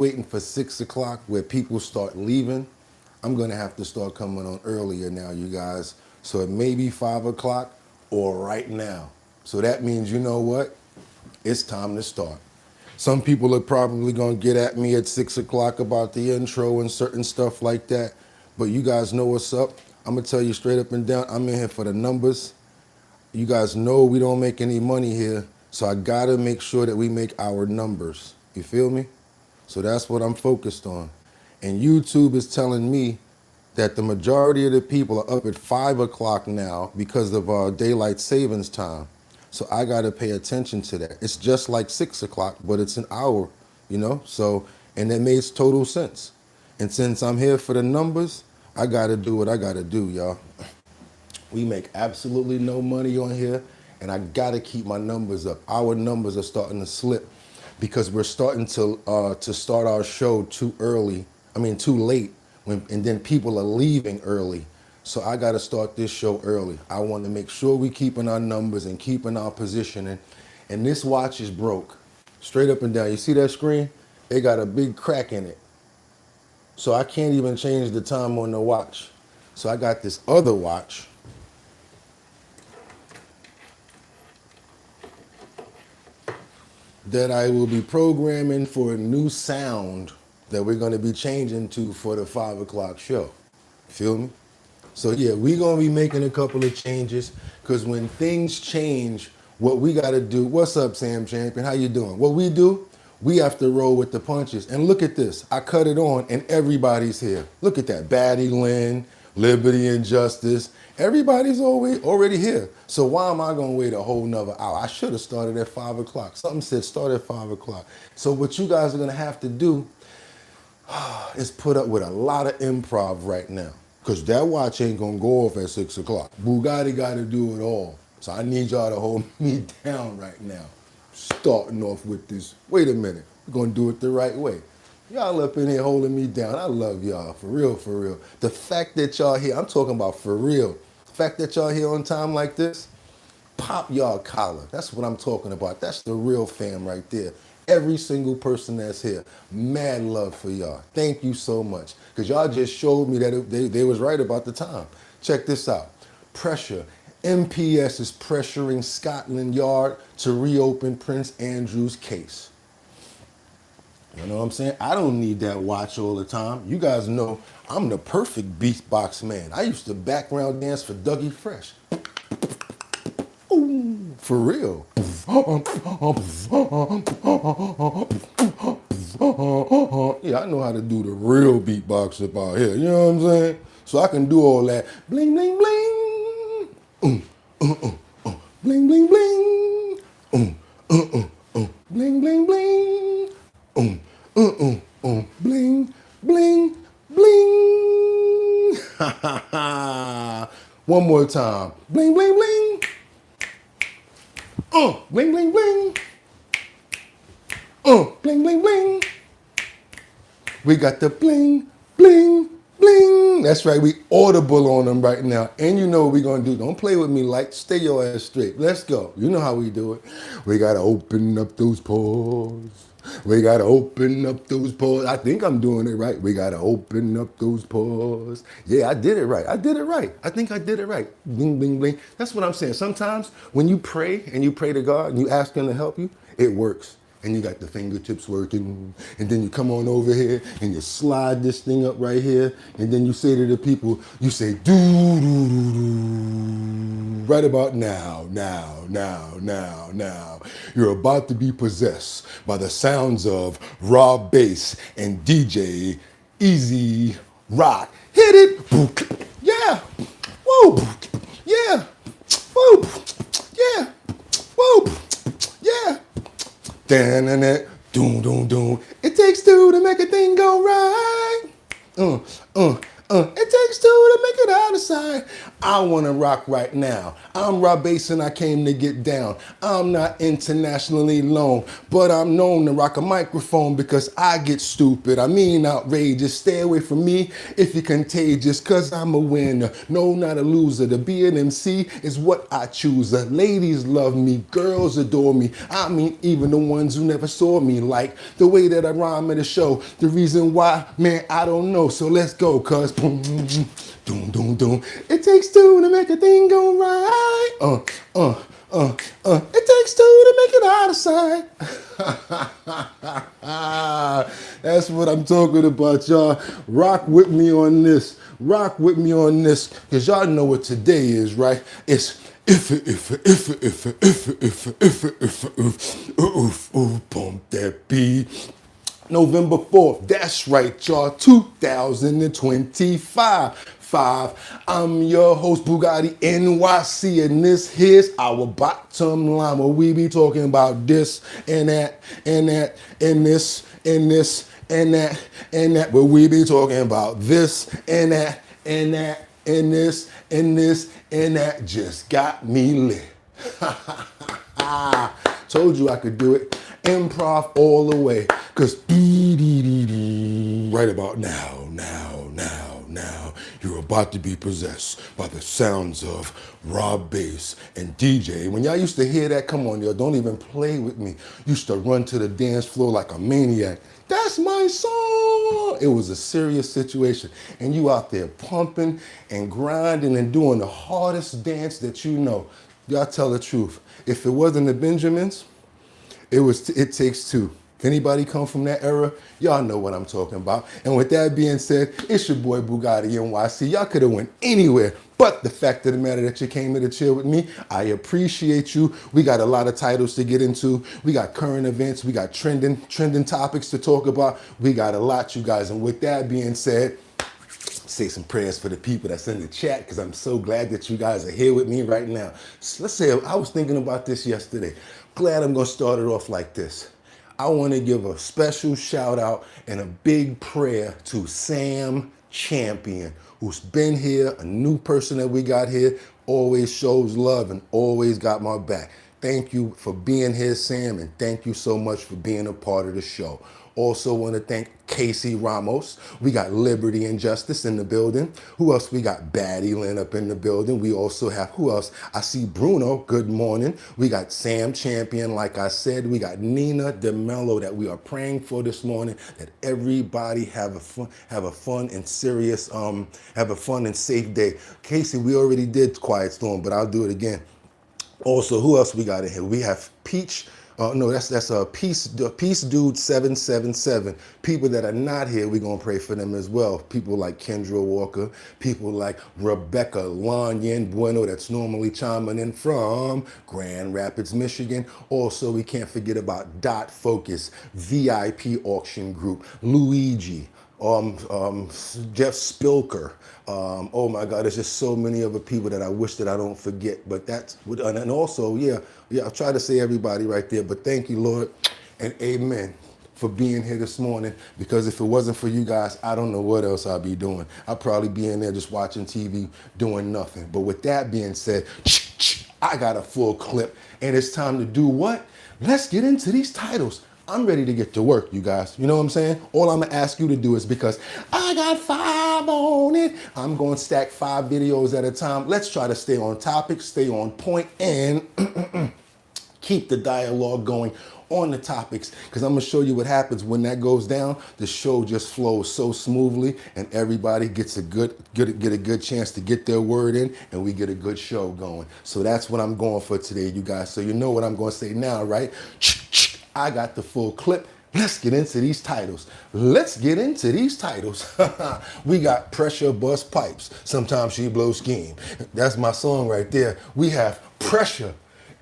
waiting for 6 o'clock where people start leaving, I'm gonna have to start coming on earlier now, you guys. So it may be 5 o'clock or right now. So that means, you know what? It's time to start. Some people are probably gonna get at me at 6 o'clock about the intro and certain stuff like that. But you guys know what's up. I'm gonna tell you straight up and down, I'm in here for the numbers. You guys know we don't make any money here, so I gotta make sure that we make our numbers. You feel me? So that's what I'm focused on. And YouTube is telling me that the majority of the people are up at 5 o'clock now because of daylight savings time. So I gotta pay attention to that. It's just like 6 o'clock, but it's an hour, you know? So, and that makes total sense. And since I'm here for the numbers, I gotta do what I gotta do, y'all. We make absolutely no money on here, and I gotta keep my numbers up. Our numbers are starting to slip because we're starting to start our show too early. I mean, too late, and then people are leaving early. So I gotta start this show early. I want to make sure we keeping our numbers and keeping our positioning. And this watch is broke, straight up and down. You see that screen? It got a big crack in it. So I can't even change the time on the watch. So I got this other watch that I will be programming for a new sound that we're going to be changing to for the 5 o'clock show. Feel me? So yeah, we're going to be making a couple of changes because when things change, what we got to do, what's up, Sam Champion? How you doing? What we do, we have to roll with the punches. And look at this. I cut it on and everybody's here. Look at that. Baddie Lynn, Liberty and Justice. Everybody's already here. So why am I going to wait a whole nother hour? I should have started at 5 o'clock. Something said start at 5 o'clock. So what you guys are going to have to do is put up with a lot of improv right now. Because that watch ain't going to go off at 6 o'clock. Bugatti got to do it all. So I need y'all to hold me down right now. Starting off with this. Wait a minute. We're going to do it the right way. Y'all up in here holding me down. I love y'all. For real, for real. The fact that y'all here, I'm talking about for real. The fact that y'all here on time like this, pop y'all collar. That's what I'm talking about. That's the real fam right there. Every single person that's here, mad love for y'all. Thank you so much. Because y'all just showed me that they was right about the time. Check this out. Pressure. MPS is pressuring Scotland Yard to reopen Prince Andrew's case. You know what I'm saying? I don't need that watch all the time. You guys know I'm the perfect beatbox man. I used to background dance for Dougie Fresh. Ooh, for real. Yeah, I know how to do the real beatbox up out here. You know what I'm saying? So I can do all that. Bling, bling, bling. Bling, bling, bling. Bling, bling, bling. Bling, bling, bling. One more time. Bling, bling, bling. Bling, bling, bling. Bling, bling, bling. We got the bling, bling, bling. That's right, we audible on them right now. And you know what we're gonna do. Don't play with me, like, stay your ass straight. Let's go. You know how we do it. We gotta open up those pores. We gotta open up those pores. I think I'm doing it right. We gotta open up those pores. Yeah, I did it right. I did it right. I think I did it right. Bling, bling, bling. That's what I'm saying. Sometimes when you pray and you pray to God and you ask him to help you, it works. And you got the fingertips working, and then you come on over here and you slide this thing up right here, and then you say to the people, you say, do, do, do, do, right about now, now, now, now, now. You're about to be possessed by the sounds of raw bass and DJ Easy Rock. Hit it, yeah, woo, yeah, woo, yeah, woo, yeah. Doom, doom, doom. It takes two to make a thing go right. It takes two to make it out of sight. I want to rock right now. I'm Rob Bass and I came to get down. I'm not internationally known, but I'm known to rock a microphone because I get stupid. I mean outrageous. Stay away from me if you're contagious, cause I'm a winner. No, not a loser. To be an MC is what I choose. The ladies love me. Girls adore me. I mean, even the ones who never saw me. Like the way that I rhyme at a show. The reason why, man, I don't know. So let's go, cause boom, boom, boom, boom, boom. It takes two to make a thing go right. It takes two to make it out of sight. That's what I'm talking about, y'all. Rock with me on this. Rock with me on this, cause y'all know what today is, right? It's if bump that beat. November 4th, that's right, y'all, 2025. I'm your host, Bugatti NYC, and this here's our bottom line, where we be talking about this and that, and that, and this, and this, and that, and that, but we be talking about this and that, and that, and this, and this, and that. Just got me lit. Told you I could do it. Improv all the way. Cause right about now, you're about to be possessed by the sounds of Rob Bass and DJ. When y'all used to hear that, come on, y'all, don't even play with me. Used to run to the dance floor like a maniac. That's my song. It was a serious situation. And you out there pumping and grinding and doing the hardest dance that you know. Y'all tell the truth. If it wasn't the Benjamins, it takes two. If anybody come from that era, y'all know what I'm talking about. And with that being said, it's your boy Bugatti NYC. Y'all could have went anywhere, but the fact of the matter that you came here to chill with me, I appreciate you. We got a lot of titles to get into. We got current events. We got trending topics to talk about. We got a lot, you guys. And with that being said, say some prayers for the people that's in the chat, because I'm so glad that you guys are here with me right now. So let's say I was thinking about this yesterday. Glad I'm going to start it off like this. I want to give a special shout out and a big prayer to Sam Champion, who's been here, a new person that we got here, always shows love and always got my back. Thank you for being here, Sam, and thank you so much for being a part of the show. Also want to thank Casey Ramos. We got Liberty and Justice in the building. Who else? We got Batty Lynn up in the building. We also have, who else? I see Bruno, good morning. We got Sam Champion, like I said. We got Nina DeMello that we are praying for this morning, that everybody have a fun and serious, have a fun and safe day. Casey, we already did Quiet Storm, but I'll do it again. Also, who else we got in here? We have Peach. No, that's a Peace Dude 777. People that are not here, we're gonna pray for them as well. People like Kendra Walker, people like Rebecca Lanyen Bueno, that's normally chiming in from Grand Rapids, Michigan. Also, we can't forget about Dot Focus, VIP Auction Group, Luigi, Jeff Spilker. Oh my God, there's just so many other people that I wish that I don't forget. But that's, and also, yeah, I'll try to say everybody right there. But thank you, Lord, and amen for being here this morning. Because if it wasn't for you guys, I don't know what else I'd be doing. I'd probably be in there just watching TV, doing nothing. But with that being said, I got a full clip, and it's time to do what? Let's get into these titles. I'm ready to get to work, you guys. You know what I'm saying? All I'm gonna ask you to do is, because I got 5 on it, I'm gonna stack 5 videos at a time. Let's try to stay on topic, stay on point, and keep the dialogue going on the topics, because I'm gonna show you what happens when that goes down. The show just flows so smoothly, and everybody gets a good chance to get their word in, and we get a good show going. So that's what I'm going for today, you guys. So you know what I'm gonna say now, right? I got the full clip. Let's get into these titles. We got Pressure Bust Pipes. Sometimes she blows steam. That's my song right there. We have Pressure.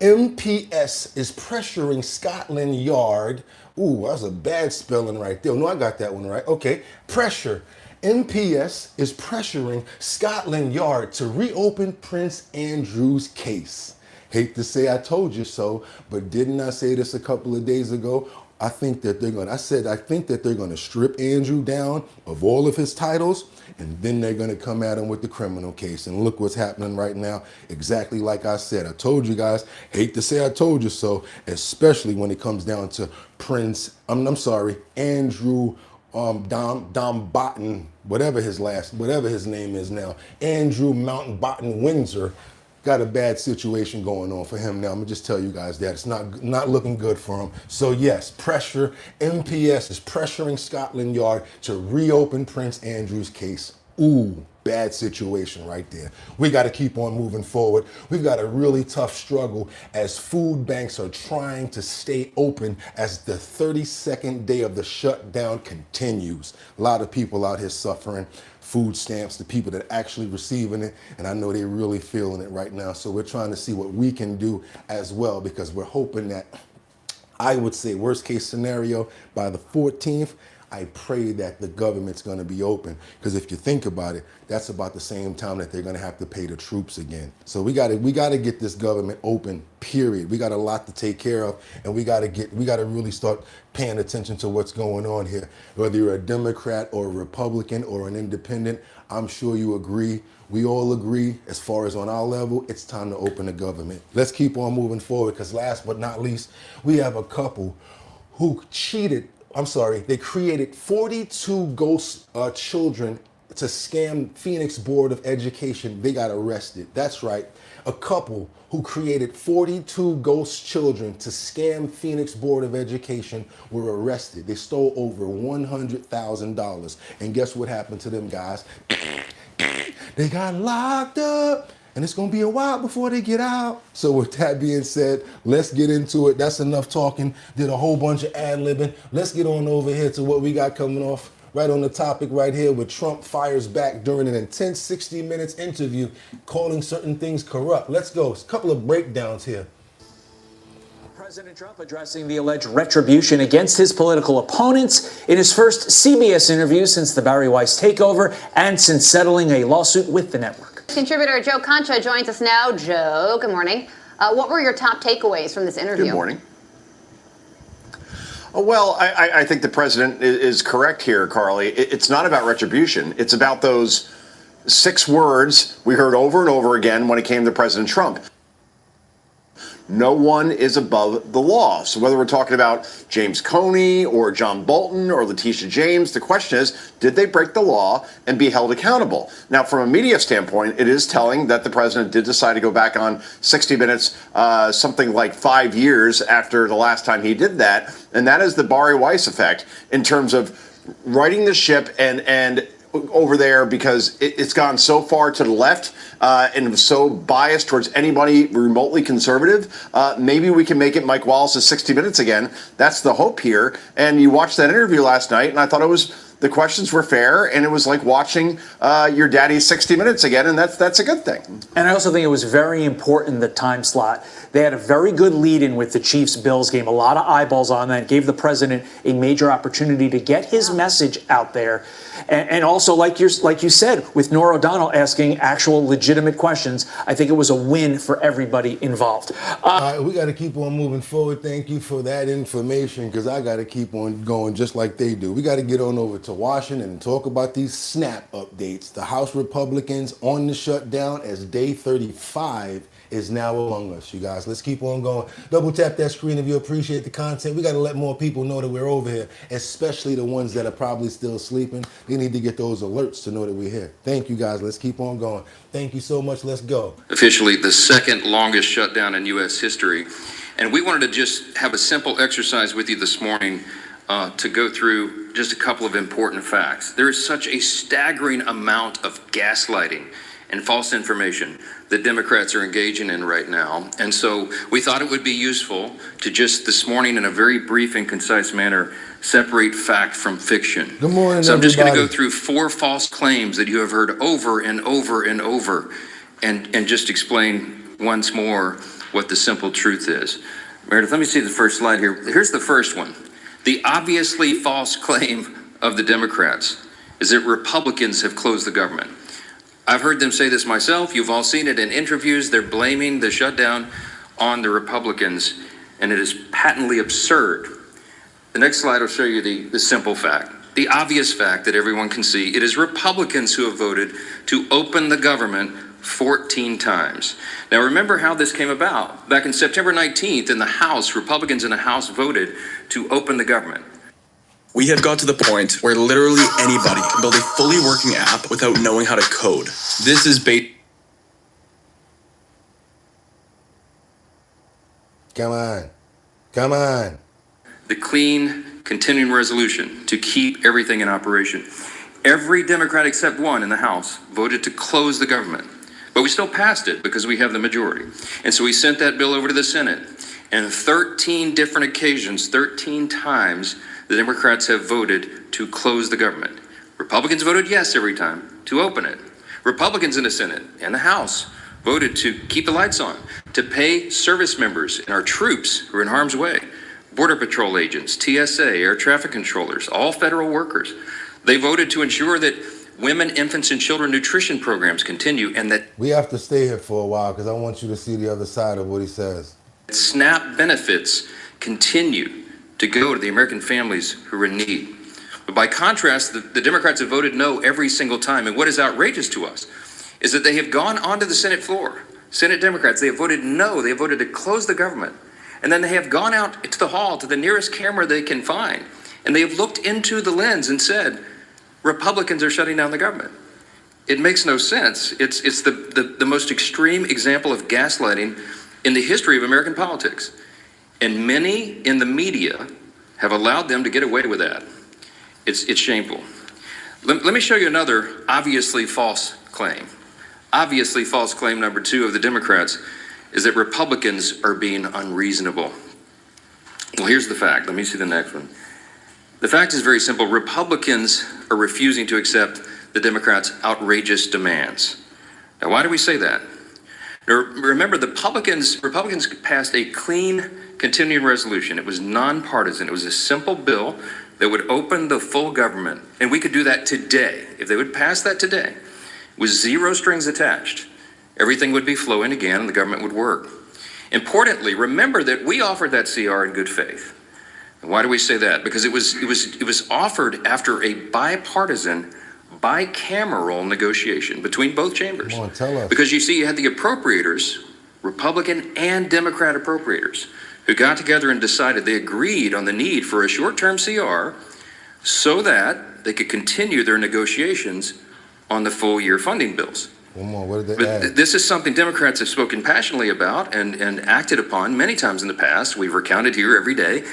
MPS is pressuring Scotland Yard. Ooh, that's a bad spelling right there. No, I got that one right. Okay, Pressure. MPS is pressuring Scotland Yard to reopen Prince Andrew's case. Hate to say I told you so, but didn't I say this a couple of days ago? I think that they're gonna strip Andrew down of all of his titles, and then they're gonna come at him with the criminal case. And look what's happening right now. Exactly like I said. I told you guys, hate to say I told you so, especially when it comes down to Andrew Dom Botten, whatever his name is now, Andrew Mountbatten Windsor. Got a bad situation going on for him now. I'm gonna just tell you guys that it's not looking good for him. So yes, pressure. MPS is pressuring Scotland Yard to reopen Prince Andrew's case. Ooh, bad situation right there. We got to keep on moving forward. We've got a really tough struggle as food banks are trying to stay open as the 32nd day of the shutdown continues. A lot of people out here suffering. Food stamps, the people that are actually receiving it, and I know they're really feeling it right now. So we're trying to see what we can do as well, because we're hoping that, I would say worst case scenario, by the 14th, I pray that the government's going to be open, because if you think about it, that's about the same time that they're going to have to pay the troops again. So we got to get this government open, period. We got a lot to take care of, and we got to really start paying attention to what's going on here. Whether you're a Democrat or a Republican or an independent, I'm sure you agree. We all agree, as far as on our level, it's time to open the government. Let's keep on moving forward, because last but not least, we have a couple who they created 42 ghost children to scam Phoenix Board of Education. They got arrested. That's right. A couple who created 42 ghost children to scam Phoenix Board of Education were arrested. They stole over $100,000. And guess what happened to them guys? They got locked up. And it's gonna be a while before they get out. So with that being said, let's get into it. That's enough talking. Did a whole bunch of ad-libbing. Let's get on over here to what we got coming off right on the topic right here, where Trump fires back during an intense 60 minutes interview, calling certain things corrupt. Let's go. A couple of breakdowns here. President Trump addressing the alleged retribution against his political opponents in his first CBS interview since the Barry Weiss takeover and since settling a lawsuit with the network. Contributor Joe Concha joins us now. Joe, good morning. What were your top takeaways from this interview? Good morning. Well, I think the president is correct here, Carly. It's not about retribution. It's about those 6 words we heard over and over again when it came to President Trump. No one is above the law. So whether we're talking about James Comey or John Bolton or Letitia James, the question is, did they break the law and be held accountable? Now, from a media standpoint, it is telling that the president did decide to go back on 60 Minutes something like 5 years after the last time he did that. And that is the Barry Weiss effect in terms of righting the ship and over there, because it's gone so far to the left and so biased towards anybody remotely conservative. Maybe we can make it Mike Wallace's 60 Minutes again. That's the hope here. And you watched that interview last night, and I thought the questions were fair, and it was like watching your daddy's 60 Minutes again, and that's a good thing. And I also think it was very important, the time slot. They had a very good lead-in with the Chiefs-Bills game, a lot of eyeballs on that, gave the president a major opportunity to get his message out there. And also, like you said, with Norah O'Donnell asking actual legitimate questions, I think it was a win for everybody involved. All right, we got to keep on moving forward. Thank you for that information, because I got to keep on going just like they do. We got to get on over to Washington and talk about these SNAP updates. The House Republicans on the shutdown as day 35 is now among us, you guys. Let's keep on going. Double tap that screen if you appreciate the content. We got to let more people know that we're over here, especially the ones that are probably still sleeping. They need to get those alerts to know that we're here. Thank you, guys. Let's keep on going. Thank you so much. Let's go. Officially the second longest shutdown in U.S. history. And we wanted to just have a simple exercise with you this morning to go through just a couple of important facts. There is such a staggering amount of gaslighting and false information that Democrats are engaging in right now. And so we thought it would be useful to just this morning, in a very brief and concise manner, separate fact from fiction. Good morning, so I'm just going to everybody. go through 4 false claims that you have heard over and over and over, and just explain once more what the simple truth is. Meredith, let me see the first slide here. Here's the first one. The obviously false claim of the Democrats is that Republicans have closed the government. I've heard them say this myself. You've all seen it in interviews. They're blaming the shutdown on the Republicans, and it is patently absurd. The next slide will show you the simple fact, the obvious fact that everyone can see. It is Republicans who have voted to open the government 14 times. Now remember how this came about. Back in September 19th in the House, Republicans in the House voted to open the government. We have got to the point where literally anybody can build a fully working app without knowing how to code. This is Come on. Come on. The clean continuing resolution to keep everything in operation. Every Democrat except one in the House voted to close the government. But we still passed it because we have the majority. And so we sent that bill over to the Senate. And 13 different occasions, 13 times, the Democrats have voted to close the government. Republicans voted yes every time to open it. Republicans in the Senate and the House voted to keep the lights on, to pay service members and our troops who are in harm's way, Border Patrol agents, TSA, air traffic controllers, all federal workers. They voted to ensure that women, infants, and children nutrition programs continue and that We have to stay here for a while because I want you to see the other side of what he says. SNAP benefits continue to go to the American families who are in need. But by contrast, the Democrats have voted no every single time. And what is outrageous to us is that they have gone onto the Senate floor. Senate Democrats, they have voted no. They have voted to close the government. And then they have gone out to the hall, to the nearest camera they can find. And they have looked into the lens and said, Republicans are shutting down the government. It makes no sense. It's the most extreme example of gaslighting in the history of American politics. And many in the media have allowed them to get away with that. It's shameful. Let me show you another obviously false claim. Obviously false claim number 2 of the Democrats is that Republicans are being unreasonable. Well, here's the fact. Let me see the next one. The fact is very simple. Republicans are refusing to accept the Democrats' outrageous demands. Now, why do we say that? Now, remember, Republicans passed a clean continuing resolution. It was nonpartisan. It was a simple bill that would open the full government. And we could do that today. If they would pass that today, with zero strings attached, everything would be flowing again and the government would work. Importantly, remember that we offered that CR in good faith. And why do we say that? Because it was offered after a bipartisan, bicameral negotiation between both chambers. Come on, tell us. Because you see, you had the appropriators, Republican and Democrat appropriators, who got together and decided they agreed on the need for a short-term CR so that they could continue their negotiations on the full-year funding bills. One more. What did they But add? this is something Democrats have spoken passionately about and acted upon many times in the past. We've recounted here every day.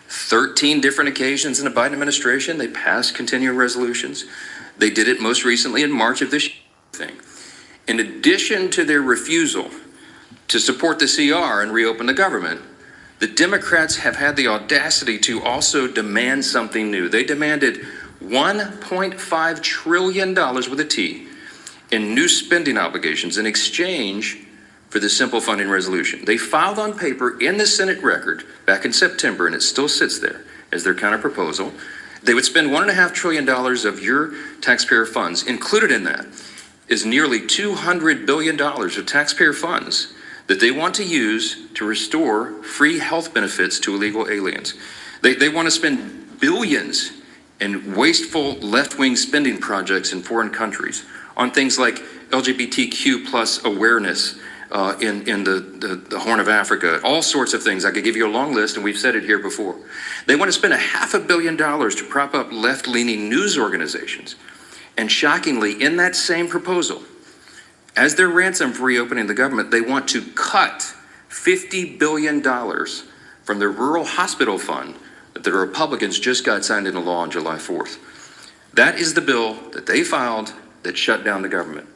13 different occasions in the Biden administration, they passed continuing resolutions. They did it most recently in March of this thing. In addition to their refusal to support the CR and reopen the government, the Democrats have had the audacity to also demand something new. They demanded $1.5 trillion with a T in new spending obligations in exchange for the simple funding resolution. They filed on paper in the Senate record back in September, and it still sits there as their counterproposal. They would spend $1.5 trillion of your taxpayer funds. Included in that is nearly $200 billion of taxpayer funds that they want to use to restore free health benefits to illegal aliens. They want to spend billions in wasteful left-wing spending projects in foreign countries on things like LGBTQ plus awareness in the Horn of Africa, all sorts of things. I could give you a long list, and we've said it here before. They want to spend $500 million to prop up left-leaning news organizations. And shockingly, in that same proposal, as their ransom for reopening the government, they want to cut $50 billion from the rural hospital fund that the Republicans just got signed into law on July 4th. That is the bill that they filed that shut down the government.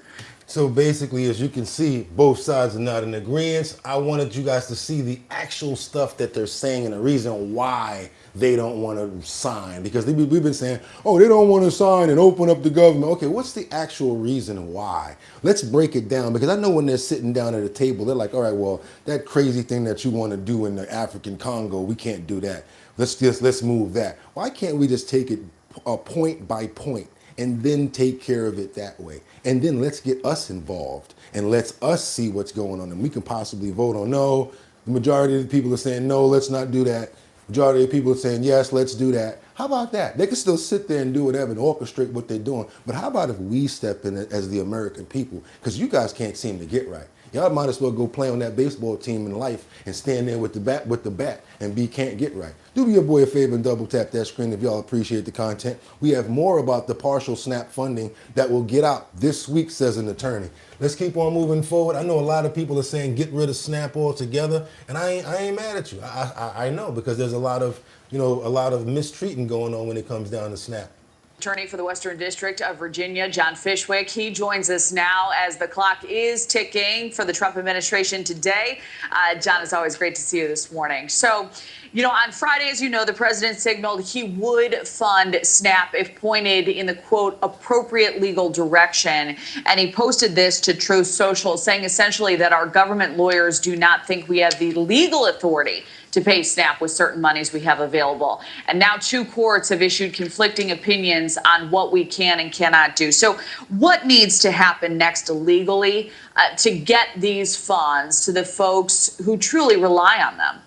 So basically, as you can see, both sides are not in agreement. I wanted you guys to see the actual stuff that they're saying and the reason why they don't want to sign. Because we've been saying, oh, they don't want to sign and open up the government. Okay, what's the actual reason why? Let's break it down. Because I know when they're sitting down at a table, they're like, all right, well, that crazy thing that you want to do in the African Congo, we can't do that. Let's move that. Why can't we just take it point by point and then take care of it that way? And then let's get us involved and let's us see what's going on. And we can possibly vote on no. The majority of the people are saying, no, let's not do that. Majority of people are saying, yes, let's do that. How about that? They can still sit there and do whatever and orchestrate what they're doing. But how about if we step in as the American people? Because you guys can't seem to get right. Y'all might as well go play on that baseball team in life and stand there with the bat and can't get right. Do me your boy a favor and double tap that screen if y'all appreciate the content. We have more about the partial SNAP funding that will get out this week, says an attorney. Let's keep on moving forward. I know a lot of people are saying get rid of SNAP altogether, and I ain't mad at you. I know, because there's a lot of mistreating going on when it comes down to SNAP. Attorney for the Western District of Virginia, John Fishwick. He joins us now as the clock is ticking for the Trump administration today. John, it's always great to see you this morning. So, on Friday, as you know, the president signaled he would fund SNAP if pointed in the, quote, appropriate legal direction. And he posted this to Truth Social, saying essentially that our government lawyers do not think we have the legal authority to pay SNAP with certain monies we have available. And now 2 courts have issued conflicting opinions on what we can and cannot do. So what needs to happen next legally to get these funds to the folks who truly rely on them?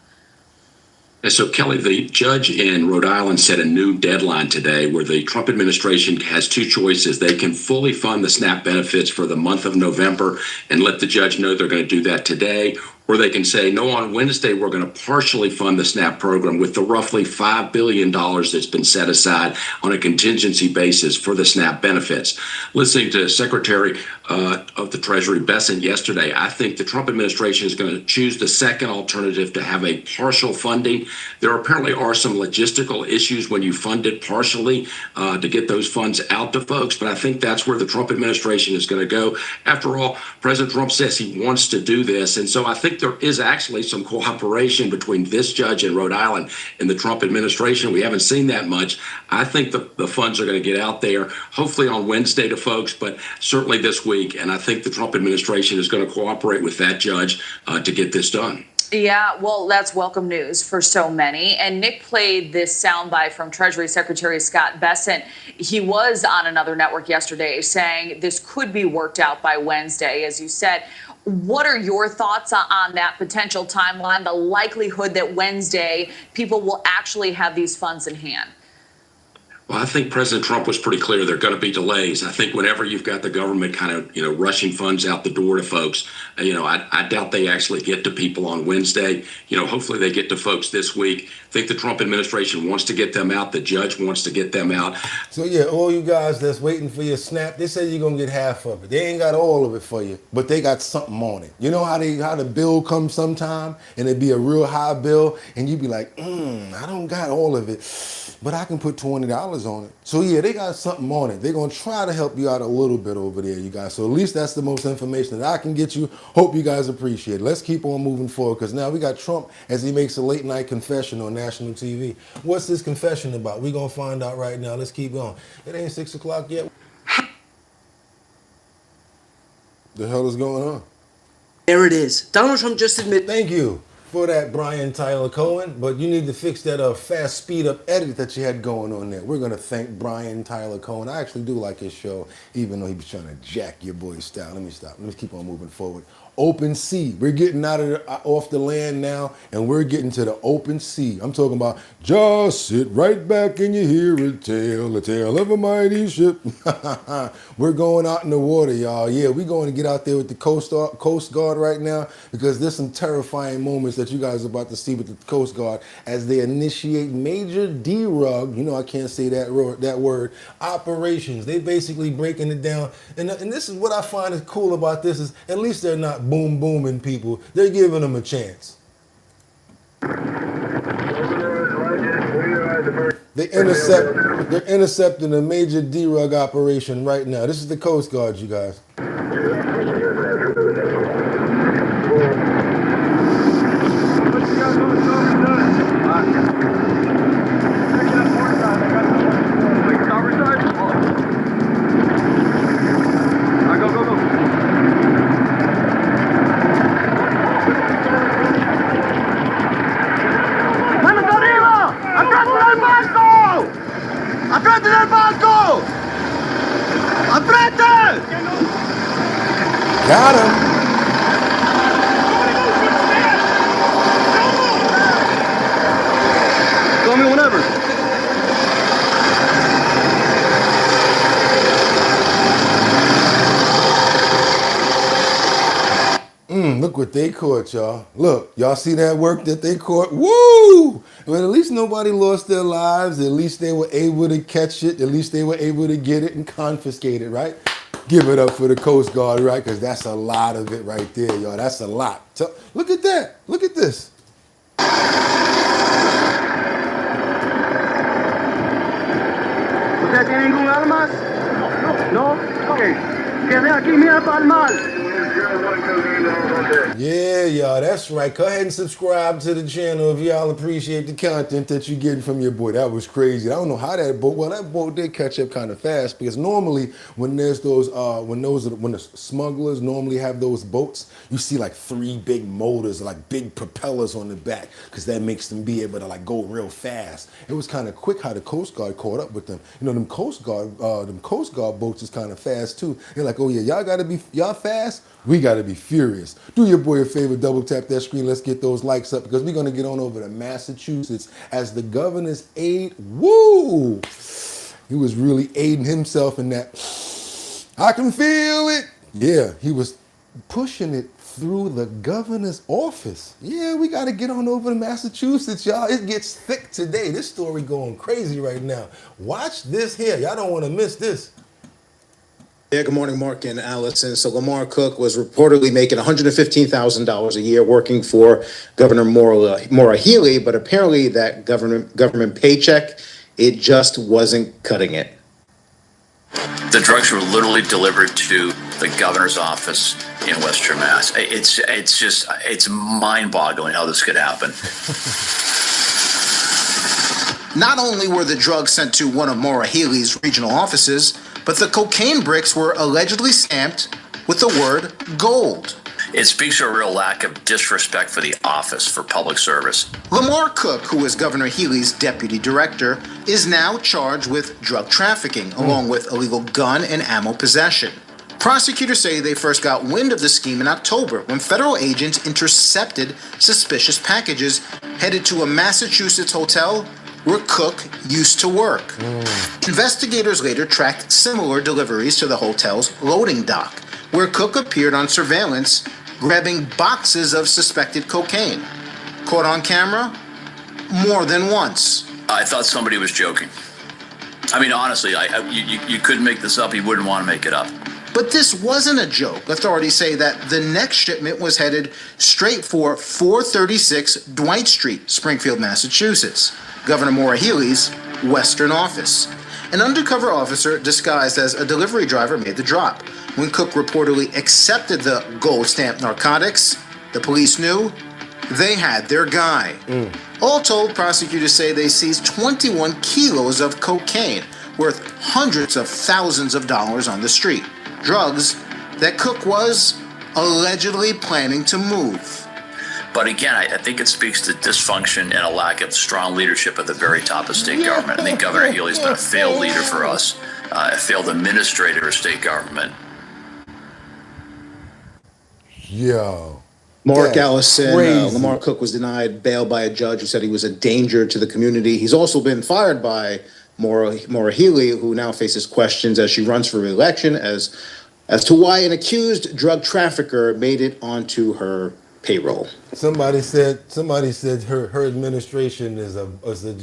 So, Kelly, the judge in Rhode Island set a new deadline today where the Trump administration has 2 choices. They can fully fund the SNAP benefits for the month of November and let the judge know they're going to do that today. Or they can say, no, on Wednesday, we're going to partially fund the SNAP program with the roughly $5 billion that's been set aside on a contingency basis for the SNAP benefits. Listening to Secretary of the Treasury Bessent yesterday, I think the Trump administration is going to choose the second alternative to have a partial funding. There apparently are some logistical issues when you fund it partially to get those funds out to folks, but I think that's where the Trump administration is going to go. After all, President Trump says he wants to do this, and so I think there is actually some cooperation between this judge in Rhode Island and the Trump administration. We haven't seen that much. I think the funds are going to get out there, hopefully on Wednesday to folks, but certainly this week. And I think the Trump administration is going to cooperate with that judge to get this done. Yeah, well, that's welcome news for so many. And Nick played this soundbite from Treasury Secretary Scott Bessent. He was on another network yesterday saying this could be worked out by Wednesday, as you said. What are your thoughts on that potential timeline, the likelihood that Wednesday people will actually have these funds in hand? Well, I think President Trump was pretty clear there are going to be delays. I think whenever you've got the government kind of, rushing funds out the door to folks, I doubt they actually get to people on Wednesday. Hopefully they get to folks this week. I think the Trump administration wants to get them out. The judge wants to get them out. So, yeah, all you guys that's waiting for your SNAP, they say you're going to get half of it. They ain't got all of it for you, but they got something on it. You know how the bill comes sometime, and it'd be a real high bill, and you'd be like, I don't got all of it, but I can put $20 on it. So, yeah, they got something on it. They're going to try to help you out a little bit over there, you guys. So at least that's the most information that I can get you. Hope you guys appreciate it. Let's keep on moving forward, because now we got Trump as he makes a late night confession on national TV. What's this confession about? We're going to find out right now. Let's keep going. It ain't 6 o'clock yet. The hell is going on? There it is. Donald Trump just admitted. Thank you for that, Brian Tyler Cohen, but you need to fix that fast speed up edit that you had going on there. We're going to thank Brian Tyler Cohen. I actually do like his show, even though he was trying to jack your boy's style. Let me stop. Let me keep on moving forward. Open sea. We're getting off the land now, and we're getting to the open sea. I'm talking about just sit right back and you hear it tell, the tale of a mighty ship. We're going out in the water, y'all. Yeah, we're going to get out there with the Coast Guard right now, because there's some terrifying moments that you guys are about to see with the Coast Guard as they initiate major derug, I can't say that word, operations. They basically breaking it down. And this is what I find is cool about this is at least they're not boom booming people. They're giving them a chance. They're intercepting a major derug operation right now. This is the Coast Guard, you guys. Got him. Look what they caught, y'all. Look, y'all see that work that they caught? Woo! Well, at least nobody lost their lives. At least they were able to catch it. At least they were able to get it and confiscate it, right? Give it up for the Coast Guard, right? Because that's a lot of it right there, y'all. That's a lot. So, look at that. Look at this. ¿Usted tiene ningún armas? No. No? Ok. Quede aquí, mira para el mal. Yeah, y'all, that's right. Go ahead and subscribe to the channel if y'all appreciate the content that you're getting from your boy. That was crazy. I don't know how that boat did catch up kind of fast, because normally when there's those when the smugglers normally have those boats, you see like 3 big motors, like big propellers on the back, because that makes them be able to like go real fast. It was kind of quick how the Coast Guard caught up with them. You know, them Coast Guard boats is kind of fast too. They're like, oh yeah, y'all fast. We got to be furious. Do your boy a favor, double tap that screen. Let's get those likes up, because we're going to get on over to Massachusetts as the governor's aide. Woo! He was really aiding himself in that. I can feel it. Yeah, he was pushing it through the governor's office. Yeah, we got to get on over to Massachusetts, y'all. It gets thick today. This story going crazy right now. Watch this here. Y'all don't want to miss this. Yeah, good morning, Mark and Allison. So Lamar Cook was reportedly making $115,000 a year working for Governor Maura Healey, but apparently that government paycheck, it just wasn't cutting it. The drugs were literally delivered to the governor's office in Western Mass. It's mind-boggling how this could happen. Not only were the drugs sent to one of Maura Healey's regional offices, but the cocaine bricks were allegedly stamped with the word gold. It speaks to a real lack of disrespect for the office, for public service. Lamar Cook, who is Governor Healey's deputy director, is now charged with drug trafficking, along with illegal gun and ammo possession. Prosecutors say they first got wind of the scheme in October when federal agents intercepted suspicious packages headed to a Massachusetts hotel where Cook used to work. Investigators later tracked similar deliveries to the hotel's loading dock, where Cook appeared on surveillance grabbing boxes of suspected cocaine. Caught on camera more than once. I thought somebody was joking. I mean, honestly, you couldn't make this up. You wouldn't want to make it up. But this wasn't a joke. Authorities say that the next shipment was headed straight for 436 Dwight Street, Springfield, Massachusetts, Governor Maura Healey's Western office. An undercover officer disguised as a delivery driver made the drop. When Cook reportedly accepted the gold-stamped narcotics, the police knew they had their guy. All told, prosecutors say they seized 21 kilos of cocaine, worth hundreds of thousands of dollars on the street. Drugs that Cook was allegedly planning to move. But again, I think it speaks to dysfunction and a lack of strong leadership at the very top of state government. I think Governor Healey's been a failed leader for us, a failed administrator of state government. Yo. Mark Allison, Lamar Cook was denied bail by a judge who said he was a danger to the community. He's also been fired by Maura Healey, who now faces questions as she runs for re-election as to why an accused drug trafficker made it onto her payroll. Somebody said her administration is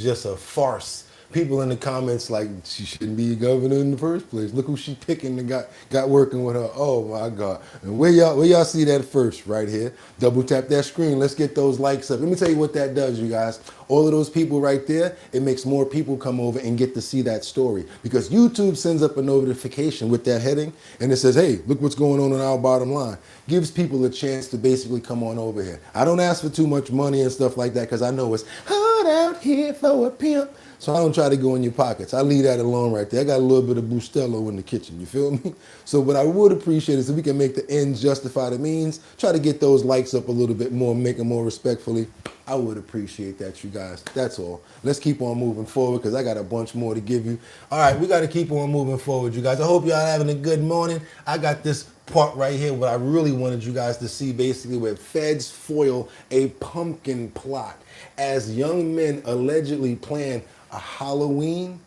just a farce. People in the comments like she shouldn't be governor in the first place. Look who she picking and got working with her. Oh my God. And where y'all see that first? Right here. Double tap that screen. Let's get those likes up. Let me tell you what that does, you guys. All of those people right there, it makes more people come over and get to see that story, because YouTube sends up a notification with that heading and it says, hey, look what's going on our bottom line. Gives people a chance to basically come on over here. I don't ask for too much money and stuff like that, because I know it's hard out here for a pimp. So I don't try to go in your pockets. I leave that alone right there. I got a little bit of Bustelo in the kitchen, you feel me? So what I would appreciate is if we can make the ends justify the means, try to get those likes up a little bit more, make them more respectfully. I would appreciate that, you guys. That's all. Let's keep on moving forward, because I got a bunch more to give you. All right, we got to keep on moving forward, you guys. I hope y'all having a good morning. I got this part right here, what I really wanted you guys to see, basically, where feds foil a pumpkin plot as young men allegedly plan a Halloween,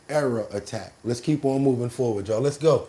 era attack. Let's keep on moving forward, y'all. Let's go.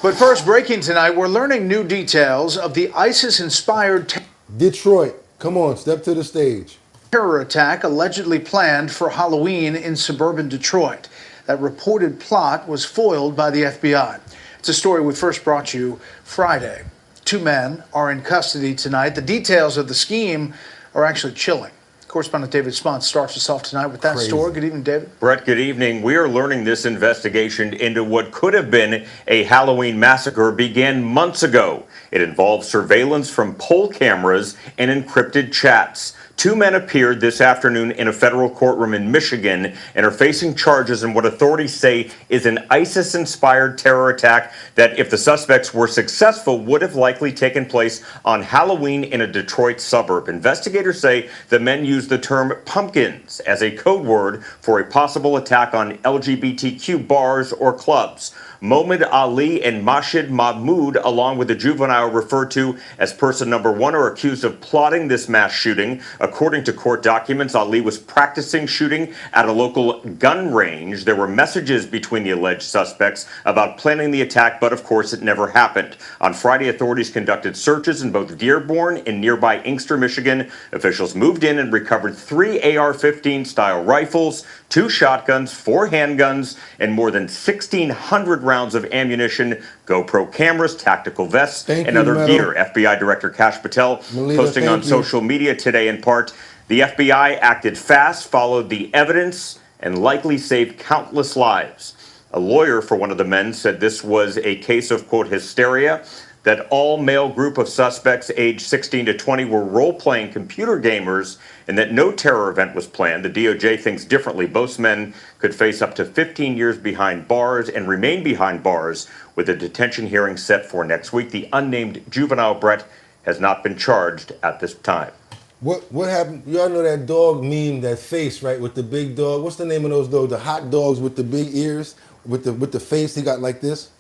But first, breaking tonight, we're learning new details of the ISIS-inspired Detroit, come on, step to the stage. terror attack allegedly planned for Halloween in suburban Detroit. That reported plot was foiled by the FBI. It's a story we first brought you Friday. 2 men are in custody tonight. The details of the scheme are actually chilling. Correspondent David Spons starts us off tonight with that story. Good evening, David. Brett, good evening. We are learning this investigation into what could have been a Halloween massacre began months ago. It involved surveillance from poll cameras and encrypted chats. 2 men appeared this afternoon in a federal courtroom in Michigan and are facing charges in what authorities say is an ISIS-inspired terror attack that, if the suspects were successful, would have likely taken place on Halloween in a Detroit suburb. Investigators say the men used the term pumpkins as a code word for a possible attack on LGBTQ bars or clubs. Mohammed Ali and Mashid Mahmoud, along with the juvenile referred to as person number 1, are accused of plotting this mass shooting. According to court documents, Ali was practicing shooting at a local gun range. There were messages between the alleged suspects about planning the attack, but of course it never happened. On Friday, authorities conducted searches in both Dearborn and nearby Inkster, Michigan. Officials moved in and recovered 3 AR-15 style rifles, 2 shotguns, 4 handguns, and more than 1,600 rounds of ammunition, GoPro cameras, tactical vests, and other gear. FBI Director Kash Patel posting on social media today in part, the FBI acted fast, followed the evidence, and likely saved countless lives. A lawyer for one of the men said this was a case of, quote, hysteria, that all male group of suspects aged 16 to 20 were role-playing computer gamers and that no terror event was planned. The DOJ thinks differently. Both men could face up to 15 years behind bars and remain behind bars with a detention hearing set for next week. The unnamed juvenile, Brett, has not been charged at this time. What happened? Y'all know that dog meme, that face, right, with the big dog? What's the name of those dogs? The hot dogs with the big ears, with the face he got like this?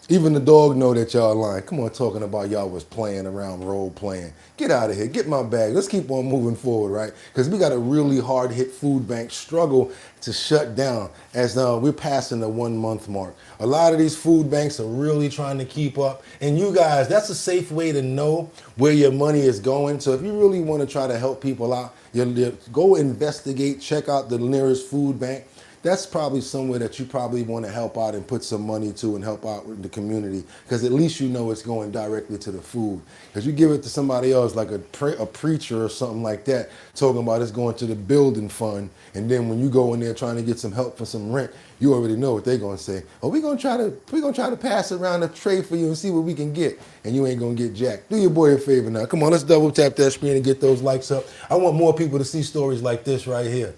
Even the dog know that y'all lying. Come on, talking about y'all was playing around, role playing. Get out of here. Get my bag. Let's keep on moving forward, right? Because we got a really hard hit food bank struggle to shut down as we're passing the 1 month mark. A lot of these food banks are really trying to keep up. And you guys, that's a safe way to know where your money is going. So if you really want to try to help people out, you go investigate, check out the nearest food bank. That's probably somewhere that you probably want to help out and put some money to and help out with the community, because at least you know it's going directly to the food. Because you give it to somebody else, like a preacher or something like that, talking about it's going to the building fund, and then when you go in there trying to get some help for some rent, you already know what they're going to say. Oh, we're gonna try to pass around a tray for you and see what we can get, and you ain't gonna get jack. Do your boy a favor now. Come on, let's double tap that screen and get those likes up. I want more people to see stories like this right here.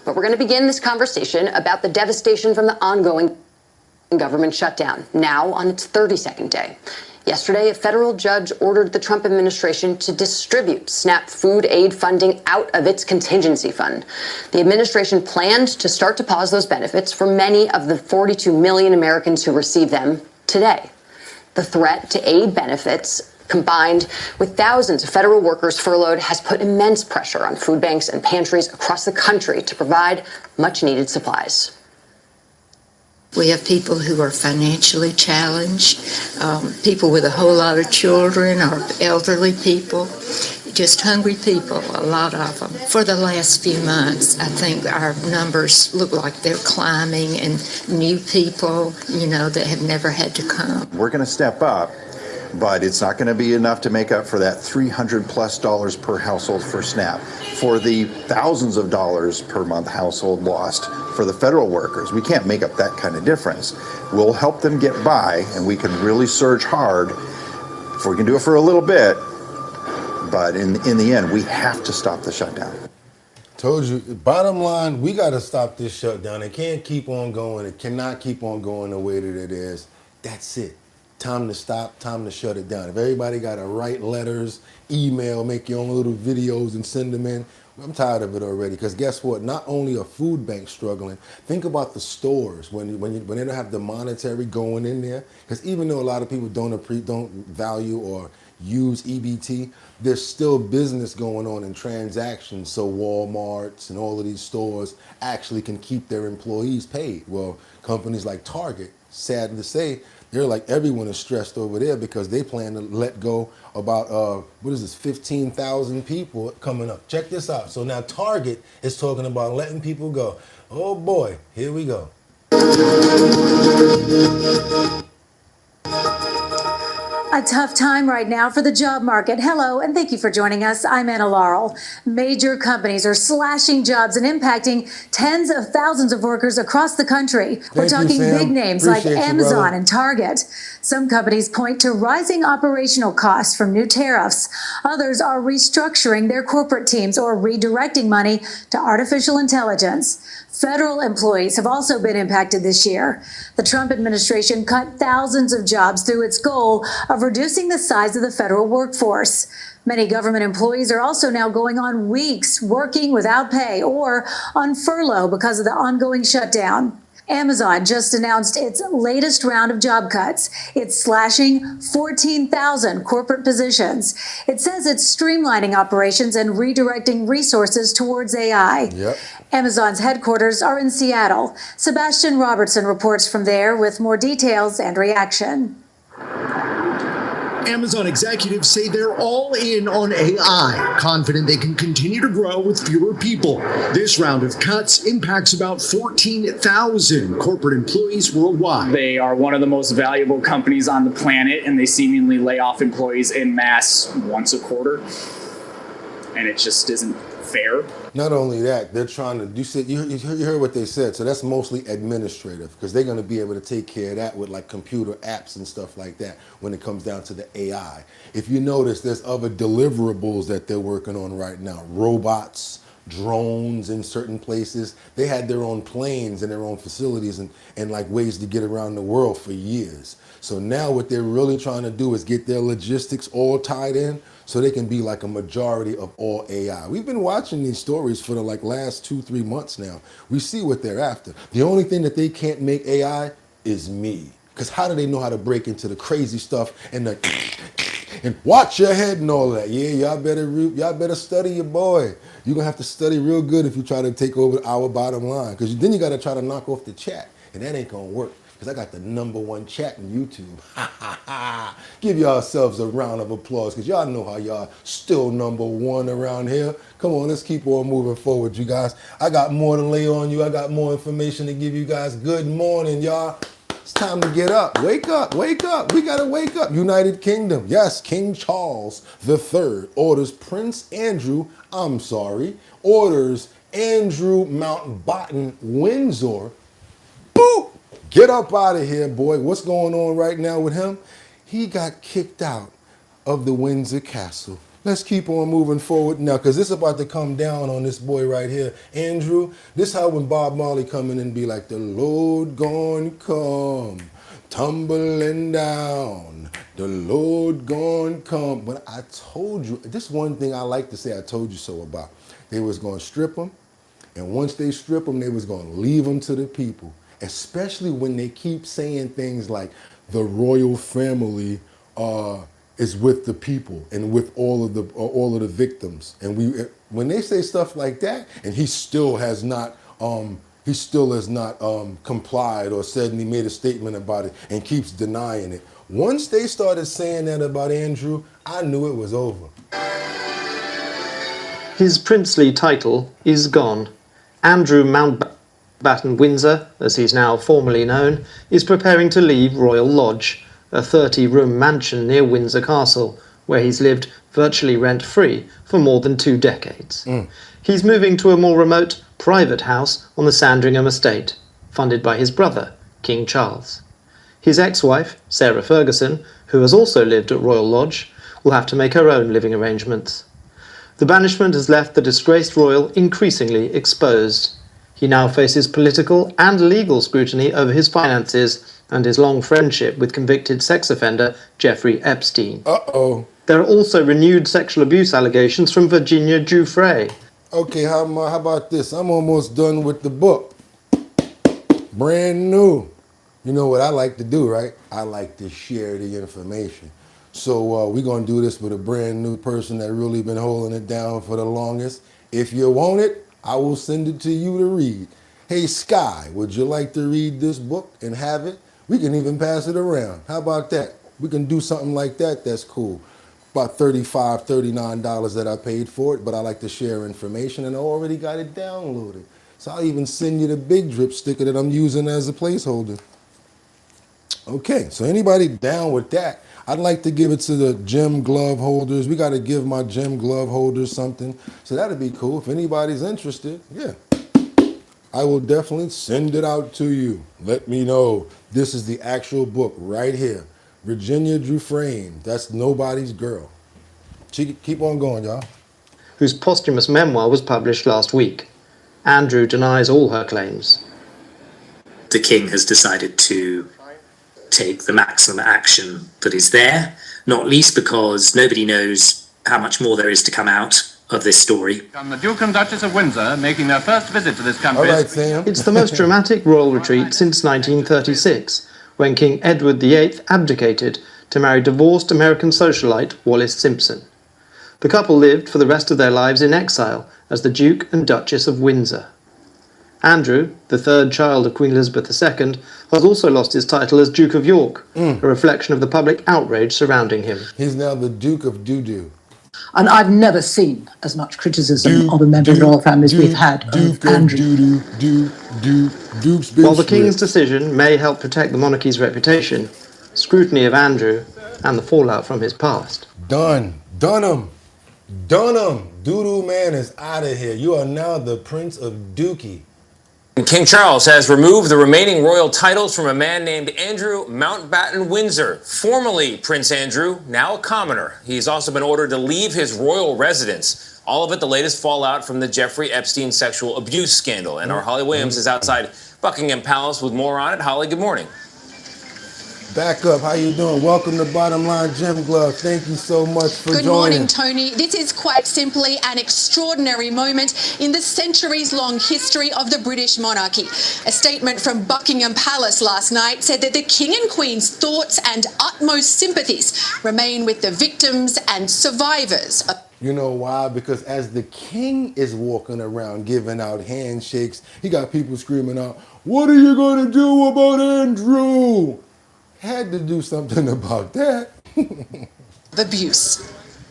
But we're going to begin this conversation about the devastation from the ongoing government shutdown, now on its 32nd day. Yesterday, a federal judge ordered the Trump administration to distribute SNAP food aid funding out of its contingency fund. The administration planned to start to pause those benefits for many of the 42 million Americans who receive them today. The threat to aid benefits, combined with thousands of federal workers furloughed, has put immense pressure on food banks and pantries across the country to provide much-needed supplies. We have people who are financially challenged, people with a whole lot of children, or elderly people, just hungry people, a lot of them. For the last few months, I think our numbers look like they're climbing, and new people, that have never had to come. We're going to step up, but it's not going to be enough to make up for that $300+ per household for SNAP, for the thousands of dollars per month household lost for the federal workers. We can't make up that kind of difference. We'll help them get by, and we can really surge hard if we can do it for a little bit. But in the end, we have to stop the shutdown. Told you, bottom line, we got to stop this shutdown. It can't keep on going. It cannot keep on going the way that it is. That's it. Time to stop, time to shut it down. If everybody got to write letters, email, make your own little videos and send them in, I'm tired of it already. Because guess what? Not only are food banks struggling, think about the stores when they don't have the monetary going in there. Because even though a lot of people don't value or use EBT, there's still business going on in transactions. So Walmarts and all of these stores actually can keep their employees paid. Well, companies like Target, sad to say, they're like, everyone is stressed over there because they plan to let go about, 15,000 people coming up. Check this out. So now Target is talking about letting people go. Oh boy, here we go. A tough time right now for the job market. Hello, and thank you for joining us. I'm Anna Laurel. Major companies are slashing jobs and impacting tens of thousands of workers across the country. We're talking big names like Amazon and Target. Some companies point to rising operational costs from new tariffs. Others are restructuring their corporate teams or redirecting money to artificial intelligence. Federal employees have also been impacted this year. The Trump administration cut thousands of jobs through its goal of reducing the size of the federal workforce. Many government employees are also now going on weeks working without pay or on furlough because of the ongoing shutdown. Amazon just announced its latest round of job cuts. It's slashing 14,000 corporate positions. It says it's streamlining operations and redirecting resources towards AI. Yep. Amazon's headquarters are in Seattle. Sebastian Robertson reports from there with more details and reaction. Amazon executives say they're all in on AI, confident they can continue to grow with fewer people. This round of cuts impacts about 14,000 corporate employees worldwide. They are one of the most valuable companies on the planet, and they seemingly lay off employees en masse once a quarter. And it just isn't fair. Not only that, they're trying to, you heard what they said, so that's mostly administrative because they're going to be able to take care of that with like computer apps and stuff like that when it comes down to the AI. If you notice, there's other deliverables that they're working on right now. Robots, drones in certain places. They had their own planes and their own facilities and like ways to get around the world for years. So now what they're really trying to do is get their logistics all tied in so they can be like a majority of all AI. We've been watching these stories for the like last 2-3 months now. We see what they're after. The only thing that they can't make AI is me. Because how do they know how to break into the crazy stuff and the and watch your head and all that? Yeah, y'all better study your boy. You're gonna have to study real good if you try to take over our bottom line. Because then you gotta try to knock off the chat. And that ain't gonna work. Because I got the #1 chat in YouTube. Give yourselves a round of applause because y'all know how y'all still #1 around here. Come on, let's keep on moving forward, you guys. I got more to lay on you. I got more information to give you guys. Good morning, y'all. It's time to get up. Wake up, wake up. We got to wake up. United Kingdom. Yes, King Charles III orders orders Andrew Mountbatten Windsor. Boop! Get up out of here, boy. What's going on right now with him? He got kicked out of the Windsor Castle. Let's keep on moving forward now, because this is about to come down on this boy right here, Andrew. This how when Bob Marley come in and be like, the Lord gonna come, tumbling down, the Lord gonna come. But I told you, this one thing I like to say I told you so about. They was gonna strip him, and once they strip him, they was gonna leave him to the people. Especially when they keep saying things like the royal family is with the people and with all of the victims. And when they say stuff like that, and he still has not complied or said, and he made a statement about it and keeps denying it. Once they started saying that about Andrew, I knew it was over. His princely title is gone. Andrew Mountbatten Windsor, as he's now formally known, is preparing to leave Royal Lodge, a 30-room mansion near Windsor Castle, where he's lived virtually rent-free for more than 2 decades. He's moving to a more remote, private house on the Sandringham estate, funded by his brother, King Charles. His ex-wife, Sarah Ferguson, who has also lived at Royal Lodge, will have to make her own living arrangements. The banishment has left the disgraced royal increasingly exposed. He now faces political and legal scrutiny over his finances and his long friendship with convicted sex offender Jeffrey Epstein. Uh-oh. There are also renewed sexual abuse allegations from Virginia Giuffre. Okay, how about this? I'm almost done with the book. Brand new. You know what I like to do, right? I like to share the information. So we're going to do this with a brand new person that really been holding it down for the longest. If you want it, I will send it to you to read. Hey, Sky, would you like to read this book and have it? We can even pass it around. How about that? We can do something like that. That's cool. About $35, $39 that I paid for it, but I like to share information, and I already got it downloaded. So I'll even send you the big drip sticker that I'm using as a placeholder. Okay, so anybody down with that? I'd like to give it to the gym glove holders. We got to give my gym glove holders something. So that'd be cool. If anybody's interested, yeah. I will definitely send it out to you. Let me know. This is the actual book right here. Virginia Dufresne. That's nobody's girl. Keep on going, y'all. Whose posthumous memoir was published last week. Andrew denies all her claims. The king has decided to take the maximum action that is there, not least because nobody knows how much more there is to come out of this story. And the Duke and Duchess of Windsor making their first visit to this country. All right, Sam. It's the most dramatic royal retreat since 1936, when King Edward VIII abdicated to marry divorced American socialite Wallis Simpson. The couple lived for the rest of their lives in exile as the Duke and Duchess of Windsor. Andrew, the third child of Queen Elizabeth II, has also lost his title as Duke of York, a reflection of the public outrage surrounding him. He's now the Duke of Doo-Doo. And I've never seen as much criticism of a member of the royal family as we've had of Andrew. While the King's decision may help protect the monarchy's reputation, scrutiny of Andrew and the fallout from his past. Done. Dunham. Doo-Doo man is out of here. You are now the Prince of Dookie. King Charles has removed the remaining royal titles from a man named Andrew Mountbatten Windsor, formerly Prince Andrew, now a commoner. He's also been ordered to leave his royal residence. All of it the latest fallout from the Jeffrey Epstein sexual abuse scandal. And our Holly Williams is outside Buckingham Palace with more on it. Holly, good morning. Back up. How you doing? Welcome to Bottom Line Gym Glove. Thank you so much for joining. Good morning, Tony. This is quite simply an extraordinary moment in the centuries-long history of the British monarchy. A statement from Buckingham Palace last night said that the King and Queen's thoughts and utmost sympathies remain with the victims and survivors. You know why? Because as the king is walking around giving out handshakes, he got people screaming out, "What are you going to do about Andrew?" Had to do something about that. Abuse.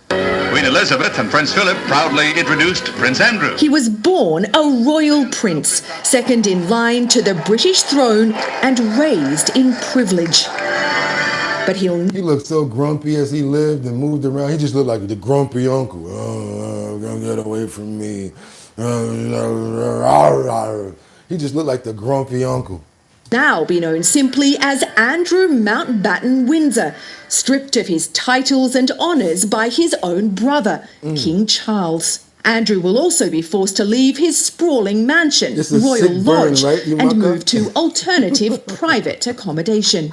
Queen Elizabeth and Prince Philip proudly introduced Prince Andrew. He was born a royal prince, second in line to the British throne and raised in privilege. But he looked so grumpy as he lived and moved around. He just looked like the grumpy uncle. Oh, don't get away from me. He just looked like the grumpy uncle. Now be known simply as Andrew Mountbatten Windsor, stripped of his titles and honours by his own brother, King Charles. Andrew will also be forced to leave his sprawling mansion, Royal Lodge, and move to alternative private accommodation.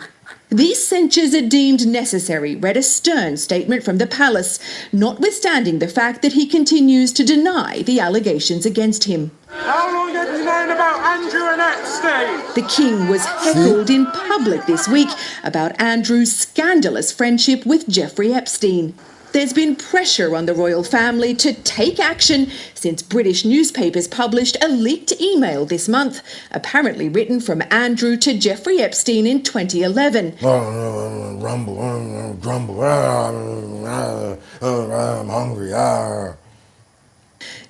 These censures are deemed necessary, read a stern statement from the palace, notwithstanding the fact that he continues to deny the allegations against him. How long have you known about Andrew and Epstein? The king was heckled in public this week about Andrew's scandalous friendship with Jeffrey Epstein. There's been pressure on the royal family to take action since British newspapers published a leaked email this month, apparently written from Andrew to Jeffrey Epstein in 2011. Grumble, I'm hungry.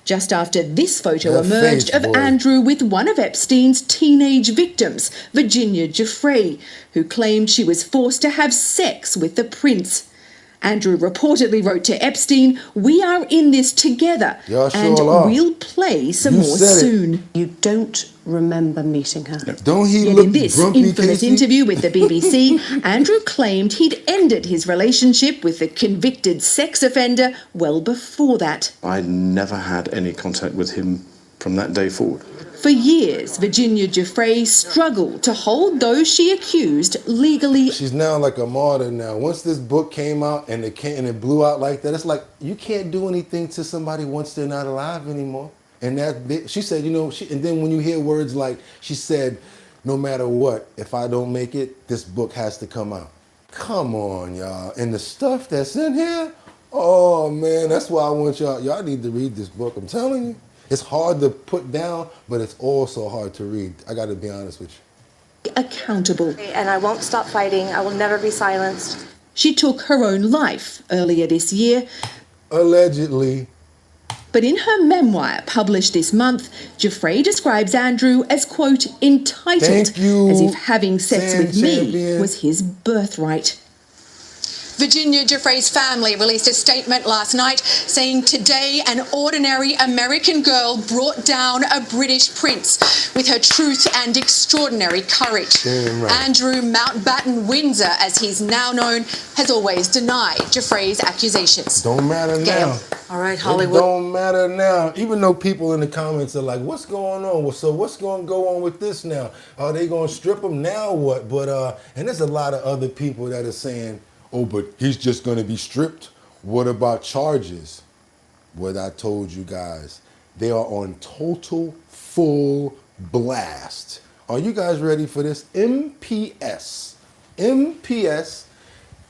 Just after this photo That emerged face, of boy. Andrew with one of Epstein's teenage victims, Virginia Dufresne, who claimed she was forced to have sex with the prince. Andrew reportedly wrote to Epstein, "We are in this together, Y'all sure and are. we'll play some You more said it. soon." You don't remember meeting her. Don't he Yet look in this grumpy, infamous Casey? interview with the BBC, Andrew claimed he'd ended his relationship with the convicted sex offender well before that. I never had any contact with him from that day forward. For years, Virginia Dufresne struggled to hold those she accused legally. She's now like a martyr now. Once this book came out and it blew out like that, it's like you can't do anything to somebody once they're not alive anymore. And she said, and then when you hear words like, she said, no matter what, if I don't make it, this book has to come out. Come on, y'all. And the stuff that's in here, oh man, that's why I want y'all need to read this book. I'm telling you. It's hard to put down, but it's also hard to read. I got to be honest with you. Accountable. And I won't stop fighting. I will never be silenced. She took her own life earlier this year. Allegedly. But in her memoir published this month, Giuffre describes Andrew as, quote, entitled, as if having sex with me was his birthright. Virginia Giuffre's family released a statement last night saying today an ordinary American girl brought down a British prince with her truth and extraordinary courage. Right. Andrew Mountbatten Windsor, as he's now known, has always denied Giuffre's accusations. Don't matter now. All right, Hollywood. It don't matter now. Even though people in the comments are like, what's going on? So what's going to go on with this now? Are they going to strip him now? What? But, and there's a lot of other people that are saying, oh, but he's just going to be stripped. What about charges? What I told you guys, they are on total full blast. Are you guys ready for this? MPS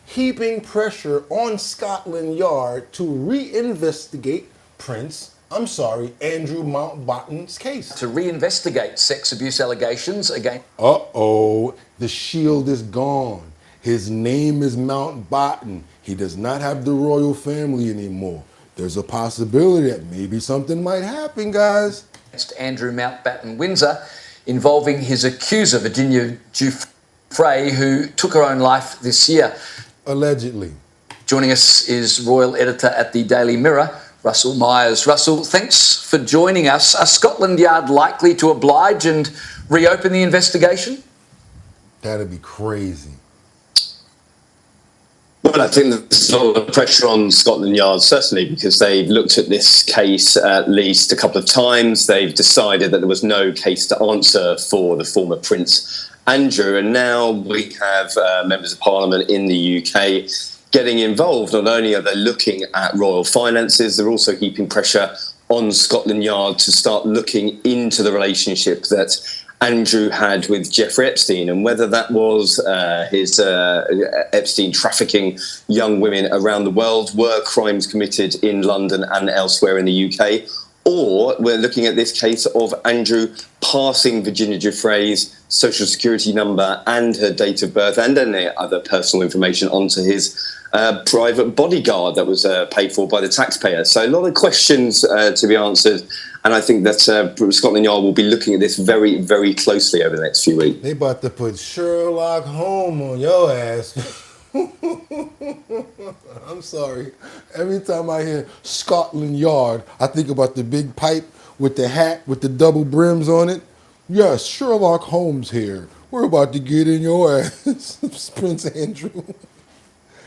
heaping pressure on Scotland Yard to reinvestigate Andrew Mountbatten's case. To reinvestigate sex abuse allegations against... Uh-oh, the shield is gone. His name is Mountbatten. He does not have the royal family anymore. There's a possibility that maybe something might happen, guys. Andrew Mountbatten Windsor, involving his accuser, Virginia Giuffre, who took her own life this year. Allegedly. Joining us is royal editor at the Daily Mirror, Russell Myers. Russell, thanks for joining us. Are Scotland Yard likely to oblige and reopen the investigation? That'd be crazy. Well, I think there's a lot of pressure on Scotland Yard, certainly, because they've looked at this case at least a couple of times. They've decided that there was no case to answer for the former Prince Andrew. And now we have members of Parliament in the UK getting involved. Not only are they looking at royal finances, they're also heaping pressure on Scotland Yard to start looking into the relationship that Andrew had with Jeffrey Epstein, and whether that was his Epstein trafficking young women around the world, were crimes committed in London and elsewhere in the UK, or we're looking at this case of Andrew passing Virginia Giuffre's social security number and her date of birth and any other personal information onto his private bodyguard that was paid for by the taxpayer. So a lot of questions to be answered. And I think that Scotland Yard will be looking at this very, very closely over the next few weeks. They about to put Sherlock Holmes on your ass. I'm sorry. Every time I hear Scotland Yard, I think about the big pipe with the hat with the double brims on it. Yes, Sherlock Holmes here. We're about to get in your ass, Prince Andrew.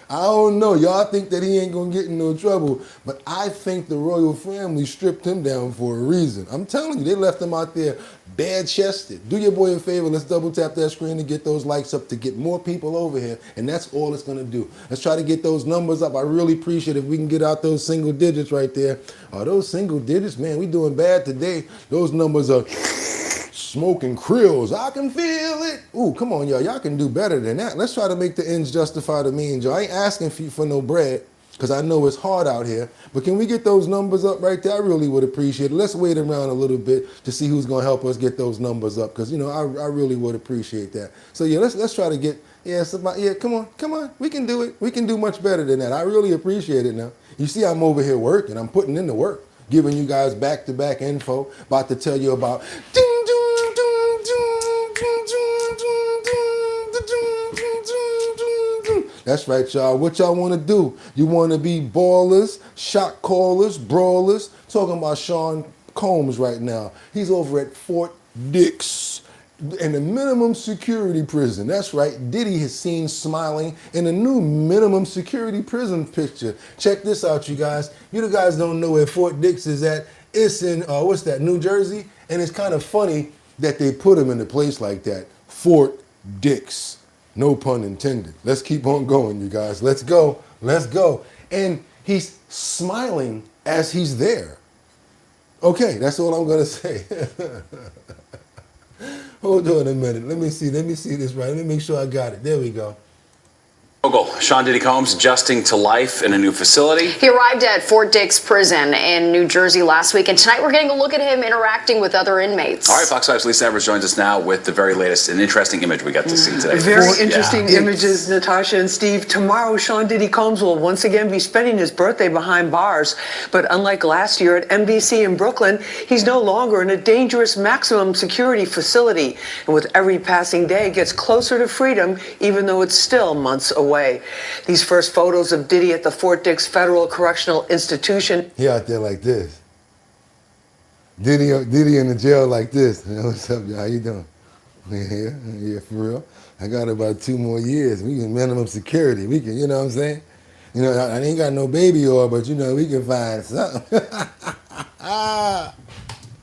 I don't know. Y'all think that he ain't going to get in no trouble, but I think the royal family stripped him down for a reason. I'm telling you, they left him out there bare-chested. Do your boy a favor. Let's double tap that screen to get those likes up to get more people over here, and that's all it's going to do. Let's try to get those numbers up. I really appreciate if we can get out those single digits right there. Oh, those single digits, man, we doing bad today. Those numbers are smoking krills. I can feel it. Ooh, come on, y'all. Y'all can do better than that. Let's try to make the ends justify the means, y'all. I ain't asking for no bread because I know it's hard out here. But can we get those numbers up right there? I really would appreciate it. Let's wait around a little bit to see who's going to help us get those numbers up because, you know, I really would appreciate that. So, yeah, let's try to get, come on. We can do it. We can do much better than that. I really appreciate it now. You see, I'm over here working. I'm putting in the work, giving you guys back-to-back info, about to tell you about That's right, y'all. What y'all want to do? You want to be ballers, shot callers, brawlers? Talking about Sean Combs right now. He's over at Fort Dix in the minimum security prison. That's right. Diddy is seen smiling in a new minimum security prison picture. Check this out, you guys. You guys don't know where Fort Dix is at. It's in, New Jersey? And it's kind of funny that they put him in a place like that. Fort Dix. No pun intended. Let's keep on going, you guys. Let's go. Let's go. And he's smiling as he's there. Okay, that's all I'm going to say. Hold on a minute. Let me see this right. Let me make sure I got it. There we go. Sean Diddy Combs adjusting to life in a new facility. He arrived at Fort Dix Prison in New Jersey last week, and tonight we're getting a look at him interacting with other inmates. All right, Fox 5's Lisa Evers joins us now with the very latest and interesting image we got to see today. Very interesting images, Natasha and Steve. Tomorrow, Sean Diddy Combs will once again be spending his birthday behind bars. But unlike last year at NBC in Brooklyn, he's no longer in a dangerous maximum security facility. And with every passing day, gets closer to freedom, even though it's still months away. These first photos of Diddy at the Fort Dix Federal Correctional Institution. He out there like this. Diddy in the jail like this. You know, what's up, y'all? How you doing? Yeah, for real. I got about 2 more years. We can minimum security. We can, you know what I'm saying? You know, I ain't got no baby oil, but you know, we can find something.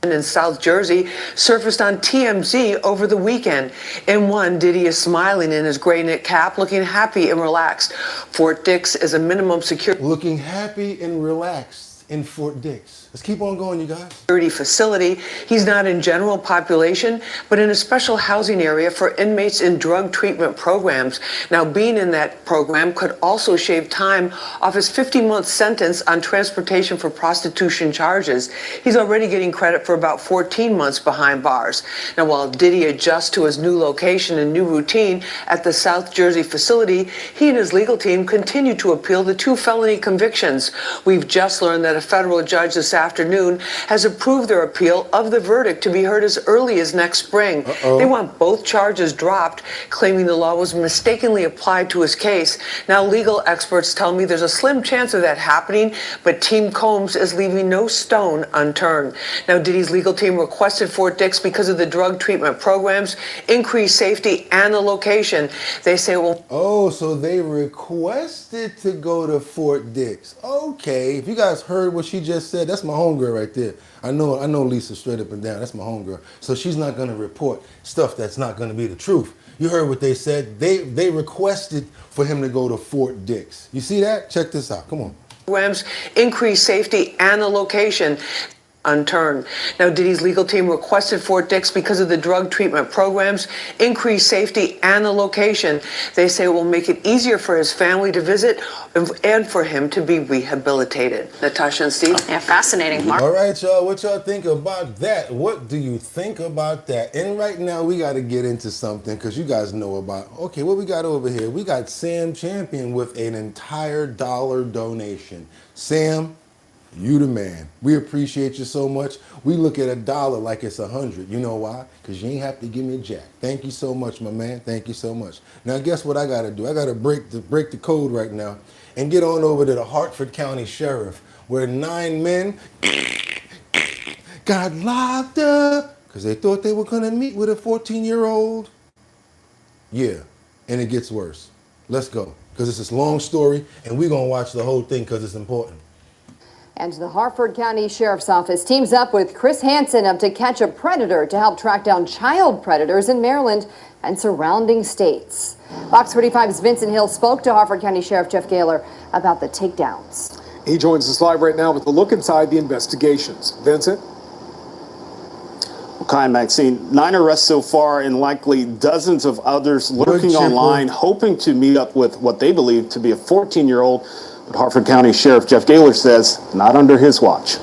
In South Jersey surfaced on TMZ over the weekend. In one, Diddy is smiling in his gray knit cap, looking happy and relaxed. Fort Dix is a minimum security. Looking happy and relaxed in Fort Dix. Let's keep on going, you guys. Security facility. He's not in general population, but in a special housing area for inmates in drug treatment programs. Now, being in that program could also shave time off his 50-month sentence on transportation for prostitution charges. He's already getting credit for about 14 months behind bars. Now, while Diddy adjusts to his new location and new routine at the South Jersey facility, he and his legal team continue to appeal the 2 felony convictions. We've just learned that a federal judge this afternoon has approved their appeal of the verdict to be heard as early as next spring. They want both charges dropped, claiming the law was mistakenly applied to his case. Now, legal experts tell me there's a slim chance of that happening, but Team Combs is leaving no stone unturned. Now, Diddy's legal team requested Fort Dix because of the drug treatment programs, increased safety, and the location. They say, well... Oh, so they requested to go to Fort Dix. Okay, if you guys heard what she just said, that's my homegirl right there. I know Lisa straight up and down. That's my homegirl. So she's not going to report stuff that's not going to be the truth. You heard what they said. They requested for him to go to Fort Dix. You see that? Check this out. Come on. Programs, increased safety, and the location unturned. Now, Diddy's legal team requested Fort Dix because of the drug treatment programs, increased safety, and the location. They say it will make it easier for his family to visit and for him to be rehabilitated. Natasha and Steve? Yeah, fascinating. Mark. All right, y'all. What y'all think about that? What do you think about that? And right now, we got to get into something because you guys know about, okay, what we got over here? We got Sam Champion with an entire $1 donation. Sam, you the man. We appreciate you so much. We look at $1 like it's 100. You know why? Because you ain't have to give me a jack. Thank you so much, my man. Thank you so much. Now, guess what I got to do? I got to break the code right now and get on over to the Hartford County Sheriff, where 9 men got locked up because they thought they were going to meet with a 14-year-old. Yeah, and it gets worse. Let's go, because it's this long story, and we're going to watch the whole thing because it's important. And the Hartford County Sheriff's Office teams up with Chris Hansen of To Catch a Predator to help track down child predators in Maryland and surrounding states. Fox 45's Vincent Hill spoke to Hartford County Sheriff Jeff Gaylor about the takedowns. He joins us live right now with a look inside the investigations. Vincent? Well, Kai and Maxine, 9 arrests so far and likely dozens of others lurking online, hoping to meet up with what they believe to be a 14-year-old. But Hartford County Sheriff Jeff Gaylor says not under his watch.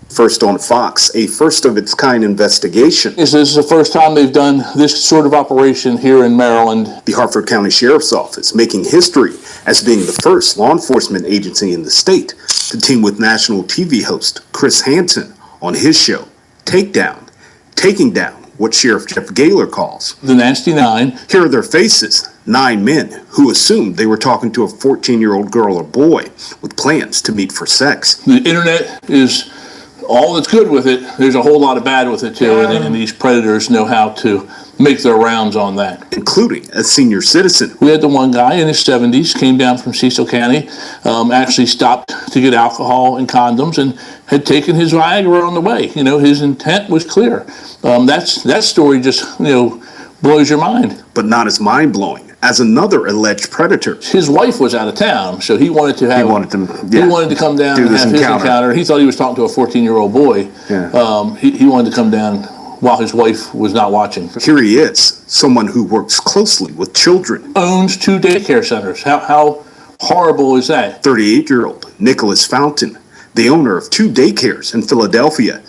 First on Fox, a first-of-its-kind investigation. This is the first time they've done this sort of operation here in Maryland. The Hartford County Sheriff's Office making history as being the first law enforcement agency in the state to team with national TV host Chris Hansen on his show, Taking Down, what Sheriff Jeff Gaylor calls the Nasty Nine. Here are their faces, 9 men who assumed they were talking to a 14-year-old girl or boy with plans to meet for sex. The internet is all that's good with it. There's a whole lot of bad with it too, and these predators know how to make their rounds on that. Including a senior citizen. We had the one guy in his 70s, came down from Cecil County, actually stopped to get alcohol and condoms and had taken his Viagra on the way. You know, his intent was clear. That story just, blows your mind. But not as mind-blowing as another alleged predator. His wife was out of town, so he wanted to come down and have his encounter. He thought he was talking to a 14-year-old boy. Yeah. He wanted to come down while his wife was not watching. Here he is, someone who works closely with children. Owns 2 daycare centers. How horrible is that? 38-year-old Nicholas Fountain, the owner of 2 daycares in Philadelphia.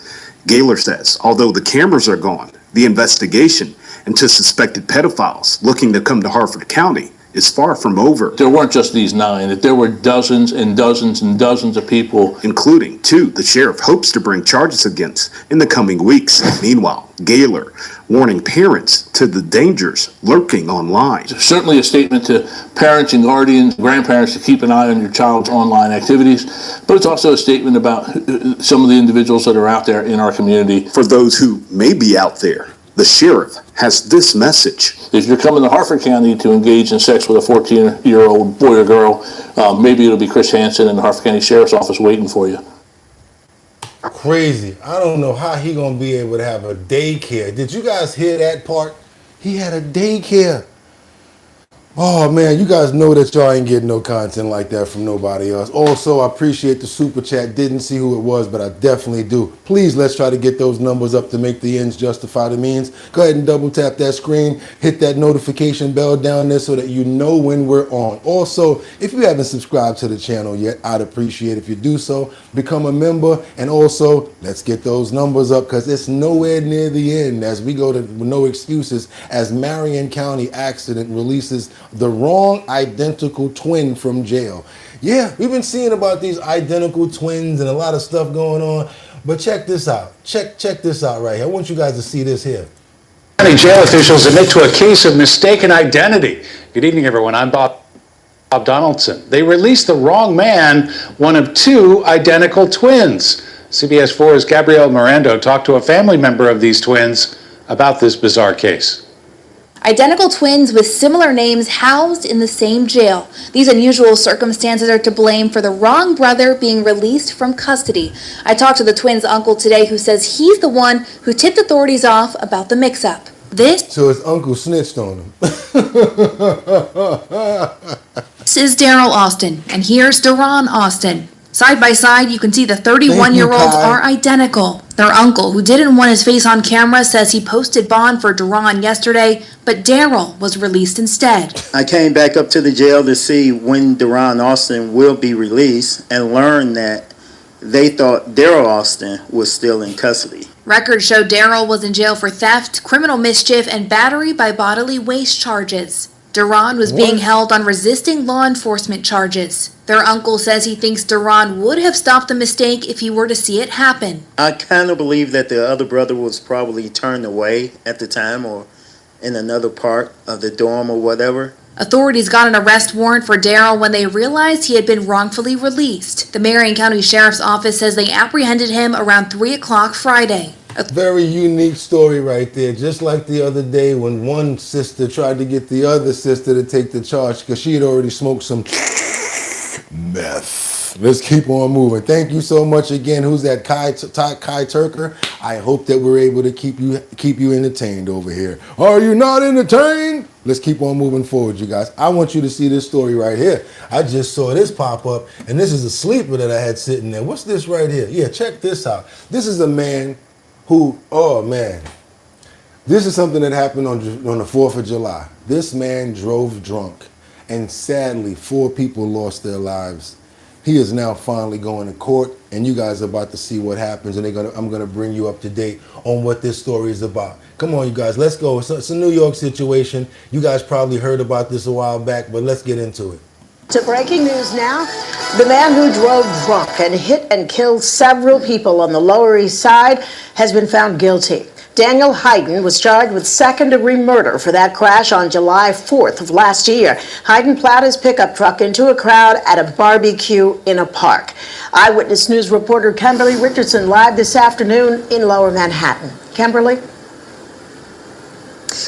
Gaylor says, although the cameras are gone, the investigation into suspected pedophiles looking to come to Harford County is far from over. There weren't just these 9, that there were dozens and dozens and dozens of people. Including 2 the sheriff hopes to bring charges against in the coming weeks. Meanwhile, Gaylor warning parents to the dangers lurking online. Certainly a statement to parents and guardians, grandparents to keep an eye on your child's online activities, but it's also a statement about some of the individuals that are out there in our community. For those who may be out there, the sheriff has this message. If you're coming to Harford County to engage in sex with a 14-year-old boy or girl, maybe it'll be Chris Hansen in the Harford County Sheriff's Office waiting for you. Crazy. I don't know how he gonna be able to have a daycare. Did you guys hear that part? He had a daycare. Oh man, you guys know that y'all ain't getting no content like that from nobody else. Also, I appreciate the super chat. Didn't see who it was, but I definitely do. Please, let's try to get those numbers up to make the ends justify the means. Go ahead and double tap that screen. Hit that notification bell down there so that you know when we're on. Also, if you haven't subscribed to the channel yet, I'd appreciate if you do so. Become a member, and also, let's get those numbers up because it's nowhere near the end as we go to no excuses as Marion County accident releases the wrong identical twin from jail. Yeah, we've been seeing about these identical twins and a lot of stuff going on, but check this out. Check this out right here. I want you guys to see this here. County jail officials admit to a case of mistaken identity. Good evening, everyone. I'm Bob Donaldson. They released the wrong man, one of 2 identical twins. CBS 4's Gabrielle Mirando talked to a family member of these twins about this bizarre case. Identical twins with similar names housed in the same jail. These unusual circumstances are to blame for the wrong brother being released from custody. I talked to the twins' uncle today who says he's the one who tipped authorities off about the mix-up. So his uncle snitched on him. This is Daryl Austin, and here's Deron Austin. Side by side, you can see the 31-year-olds are identical. Their uncle, who didn't want his face on camera, says he posted bond for Deron yesterday, but Daryl was released instead. I came back up to the jail to see when Deron Austin will be released and learned that they thought Daryl Austin was still in custody. Records show Daryl was in jail for theft, criminal mischief, and battery by bodily waste charges. Deron was being held on resisting law enforcement charges. Their uncle says he thinks Deron would have stopped the mistake if he were to see it happen. I kind of believe that the other brother was probably turned away at the time or in another part of the dorm or whatever. Authorities got an arrest warrant for Daryl when they realized he had been wrongfully released. The Marion County Sheriff's Office says they apprehended him around 3 o'clock Friday. A very unique story right there. Just like the other day when one sister tried to get the other sister to take the charge because she had already smoked some meth. Let's keep on moving. Thank you so much again. Who's that? Kai Turker. I hope that we're able to keep you entertained over here. Are you not entertained? Let's keep on moving forward, you guys. I want you to see this story right here. I just saw this pop up, and this is a sleeper that I had sitting there. What's this right here? Yeah, check this out. This is a man who, oh man, this is something that happened on the 4th of July. This man drove drunk, and sadly, 4 people lost their lives. He is now finally going to court, and you guys are about to see what happens, and I'm gonna bring you up to date on what this story is about. Come on, you guys, let's go. It's a New York situation. You guys probably heard about this a while back, but let's get into it. To breaking news now, the man who drove drunk and hit and killed several people on the Lower East Side has been found guilty. Daniel Hayden was charged with second-degree murder for that crash on July 4th of last year. Hayden plowed his pickup truck into a crowd at a barbecue in a park. Eyewitness News reporter Kimberly Richardson live this afternoon in Lower Manhattan. Kimberly?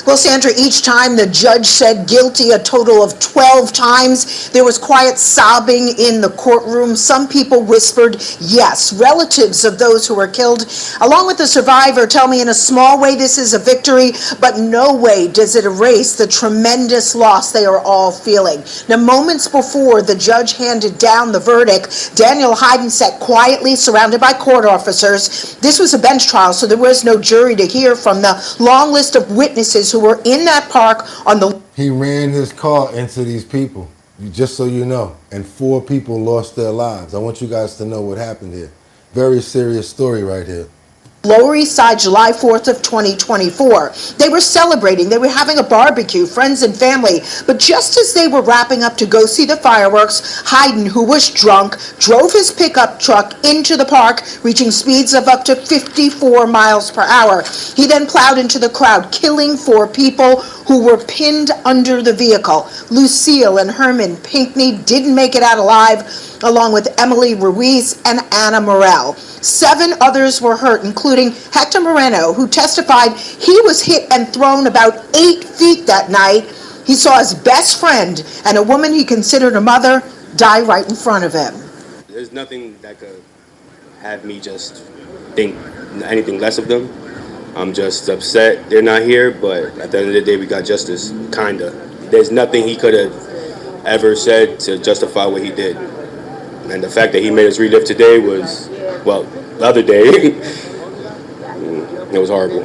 Well, Sandra, each time the judge said guilty a total of 12 times, there was quiet sobbing in the courtroom. Some people whispered yes. Relatives of those who were killed, along with the survivor, tell me in a small way this is a victory, but no way does it erase the tremendous loss they are all feeling. Now, moments before the judge handed down the verdict, Daniel Hayden sat quietly surrounded by court officers. This was a bench trial, so there was no jury to hear from. The long list of witnesses who were in that park on the... He ran his car into these people, just so you know, and 4 people lost their lives. I want you guys to know what happened here. Very serious story right here. Lower East Side, July 4th of 2024. They were celebrating, they were having a barbecue, friends and family, but just as they were wrapping up to go see the fireworks, Hayden, who was drunk, drove his pickup truck into the park, reaching speeds of up to 54 miles per hour. He then plowed into the crowd, killing 4 people who were pinned under the vehicle. Lucille and Herman Pinckney didn't make it out alive, along with Emily Ruiz and Anna Morell. 7 others were hurt, including Hector Moreno, who testified he was hit and thrown about 8 feet that night. He saw his best friend and a woman he considered a mother die right in front of him. There's nothing that could have me just think anything less of them. I'm just upset they're not here, but at the end of the day, we got justice, kinda. There's nothing he could have ever said to justify what he did. And the fact that he made us relive today was, well, the other day, it was horrible.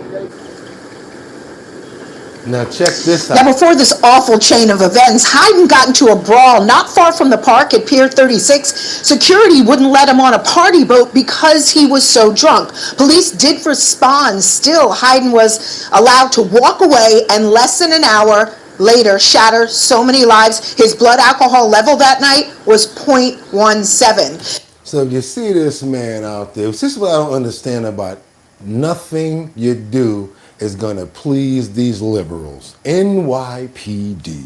Now check this out. Now, before this awful chain of events, Hayden got into a brawl not far from the park at Pier 36. Security wouldn't let him on a party boat because he was so drunk. Police did respond. Still, Hayden was allowed to walk away, and less than an hour later shatter so many lives. His blood alcohol level that night was 0.17. So you see this man out there. This is what I don't understand about nothing you do is gonna please these liberals. NYPD.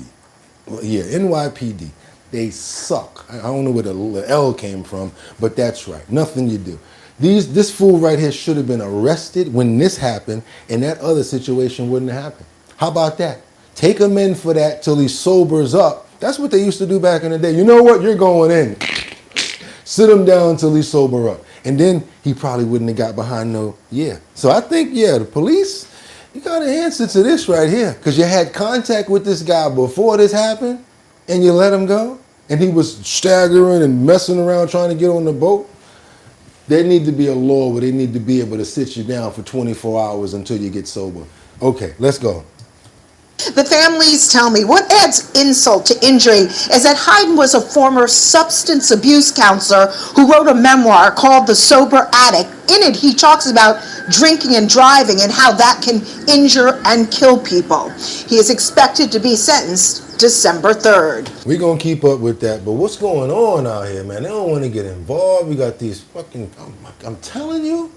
Well, yeah, NYPD. They suck. I don't know where the L came from, but that's right. Nothing you do. This fool right here should have been arrested when this happened, and that other situation wouldn't have happened. How about that? Take him in for that till he sobers up. That's what they used to do back in the day. You know what? You're going in. Sit him down till he sober up. And then he probably wouldn't have got behind no, yeah. So I think, yeah, the police, you got to answer to this right here. Because you had contact with this guy before this happened, and you let him go. And he was staggering and messing around trying to get on the boat. There need to be a law where they need to be able to sit you down for 24 hours until you get sober. Okay, let's go. The families tell me what adds insult to injury is that Hayden was a former substance abuse counselor who wrote a memoir called The Sober Addict. In it, he talks about drinking and driving and how that can injure and kill people. He is expected to be sentenced December 3rd. We're going to keep up with that, but what's going on out here, man? They don't want to get involved. We got these fucking, I'm telling you,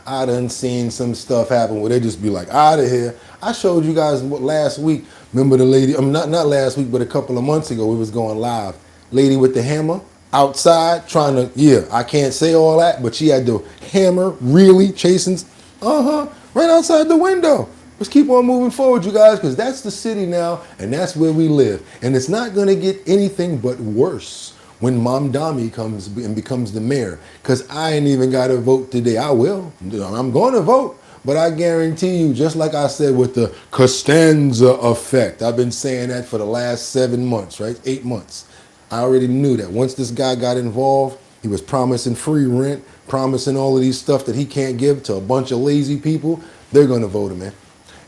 I done seen some stuff happen where they just be like, out of here. I showed you guys last week. Remember the lady, not last week, but a couple of months ago, we was going live. Lady with the hammer outside trying to, yeah, I can't say all that, but she had the hammer really chasing, right outside the window. Let's keep on moving forward, you guys, because that's the city now, and that's where we live. And it's not going to get anything but worse when Mom Dami comes and becomes the mayor, because I ain't even got to vote today. I will. I'm going to vote. But I guarantee you, just like I said with the Costanza effect, I've been saying that for the last 7 months, right? 8 months. I already knew that. Once this guy got involved, he was promising free rent, promising all of these stuff that he can't give to a bunch of lazy people. They're going to vote him in.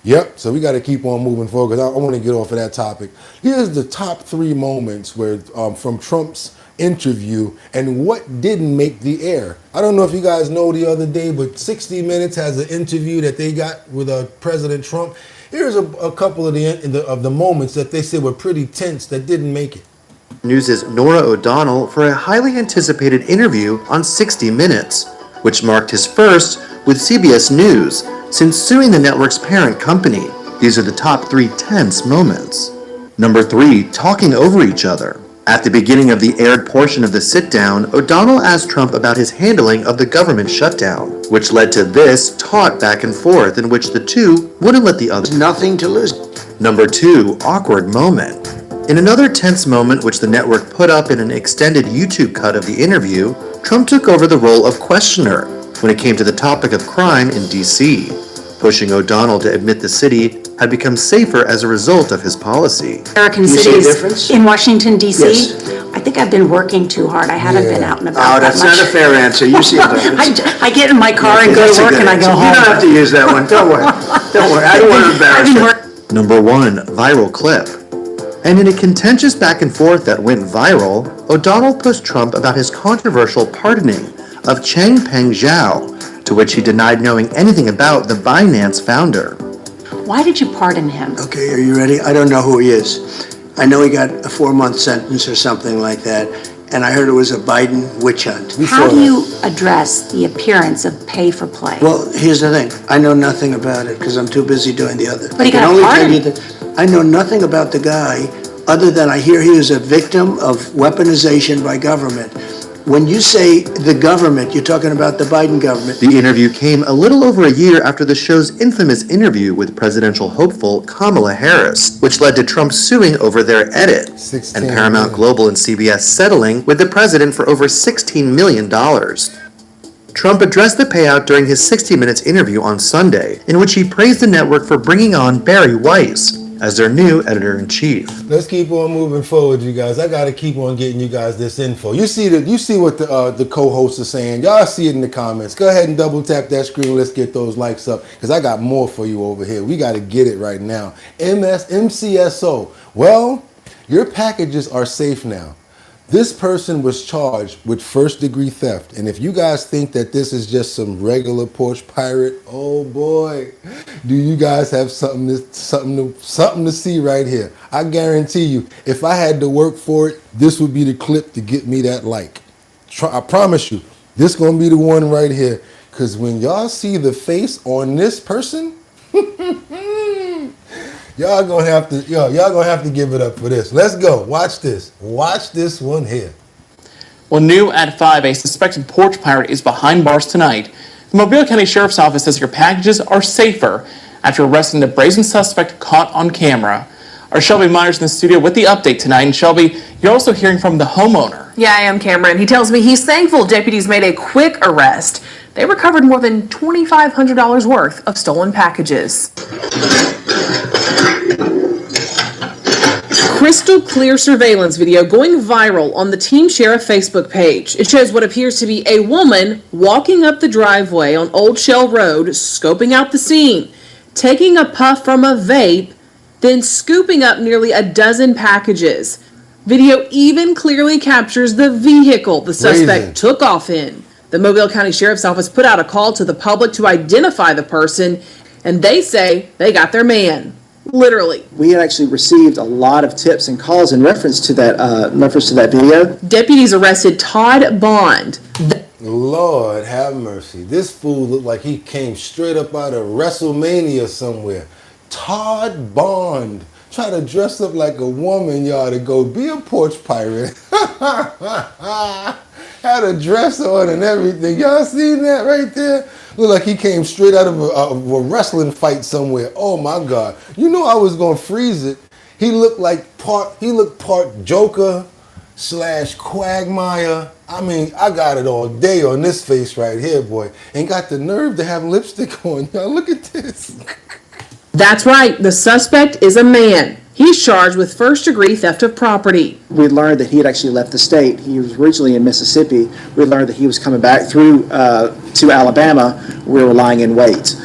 Yep, so we got to keep on moving forward because I want to get off of that topic. Here's the top 3 moments where from Trump's interview and what didn't make the air. I don't know if you guys know the other day, but 60 Minutes has an interview that they got with President Trump. Here's a couple of the moments that they said were pretty tense that didn't make it. News' Norah O'Donnell for a highly anticipated interview on 60 Minutes, which marked his first with CBS News since suing the network's parent company. These are the top 3 tense moments. Number 3, talking over each other. At the beginning of the aired portion of the sit-down, O'Donnell asked Trump about his handling of the government shutdown, which led to this taut back and forth in which the two wouldn't let the other. Nothing to lose. Number 2, awkward moment. In another tense moment which the network put up in an extended YouTube cut of the interview, Trump took over the role of questioner when it came to the topic of crime in D.C., pushing O'Donnell to admit the city had become safer as a result of his policy. American cities in Washington, D.C. Yes. think I've been working too hard. I haven't been out and about. Oh, that's that much. not a fair answer. You see it. I get in my car and go to work and I go home. You don't have to use that one. Don't worry. Don't worry. I don't want to embarrass you. Number 1, viral clip. And in a contentious back and forth that went viral, O'Donnell pushed Trump about his controversial pardoning of Changpeng Zhao, to which he denied knowing anything about the Binance founder. Why did you pardon him? Okay, are you ready? I don't know who he is. I know he got a 4-month sentence or something like that, and I heard it was a Biden witch hunt. How do you address the appearance of pay for play? Well, here's the thing. I know nothing about it because I'm too busy doing the other. But he got pardoned. That I know nothing about the guy other than I hear he was a victim of weaponization by government. When you say the government, you're talking about the Biden government. The interview came a little over a year after the show's infamous interview with presidential hopeful Kamala Harris, which led to Trump suing over their edit, and Paramount Global and CBS settling with the president for over $16 million. Trump addressed the payout during his 60 Minutes interview on Sunday, in which he praised the network for bringing on Barry Weiss as their new editor-in-chief. Let's keep on moving forward, you guys. I gotta keep on getting you guys this info. You see what the co-hosts are saying. Y'all see it in the comments. Go ahead and double tap that screen. Let's get those likes up, because I got more for you over here. We gotta get it right now. MCSO. Well, your packages are safe now. This person was charged with first-degree theft, and if you guys think that this is just some regular porch pirate, oh boy, do you guys have something to see right here. I guarantee you, if I had to work for it, this would be the clip to get me that like. I promise you, this gonna be the one right here, because when y'all see the face on this person, y'all gonna have to give it up for this. Let's go. Watch this. Watch this one here. Well, new at 5, a suspected porch pirate is behind bars tonight. The Mobile County Sheriff's Office says your packages are safer after arresting the brazen suspect caught on camera. Our Shelby Myers in the studio with the update tonight. And Shelby, you're also hearing from the homeowner. Yeah, I am, Cameron. He tells me he's thankful deputies made a quick arrest. They recovered more than $2,500 worth of stolen packages. Crystal clear surveillance video going viral on the Team Sheriff Facebook page. It shows what appears to be a woman walking up the driveway on Old Shell Road, scoping out the scene, taking a puff from a vape, then scooping up nearly a dozen packages. Video even clearly captures the vehicle the suspect took off in. The Mobile County Sheriff's Office put out a call to the public to identify the person, and they say they got their man. Literally. We had actually received a lot of tips and calls in reference to that video. Deputies arrested Todd Bond. Lord have mercy. This fool looked like he came straight up out of WrestleMania somewhere. Todd Bond. Try to dress up like a woman, y'all, to go be a porch pirate. Had a dress on and everything. Y'all seen that right there? Looked like he came straight out of a wrestling fight somewhere. Oh my God. You know I was gonna freeze it. He looked part Joker / Quagmire. I mean, I got it all day on this face right here, boy. And got the nerve to have lipstick on. Y'all look at this. That's right. The suspect is a man. He's charged with first-degree theft of property. We learned that he had actually left the state. He was originally in Mississippi. We learned that he was coming back through to Alabama. We were lying in wait.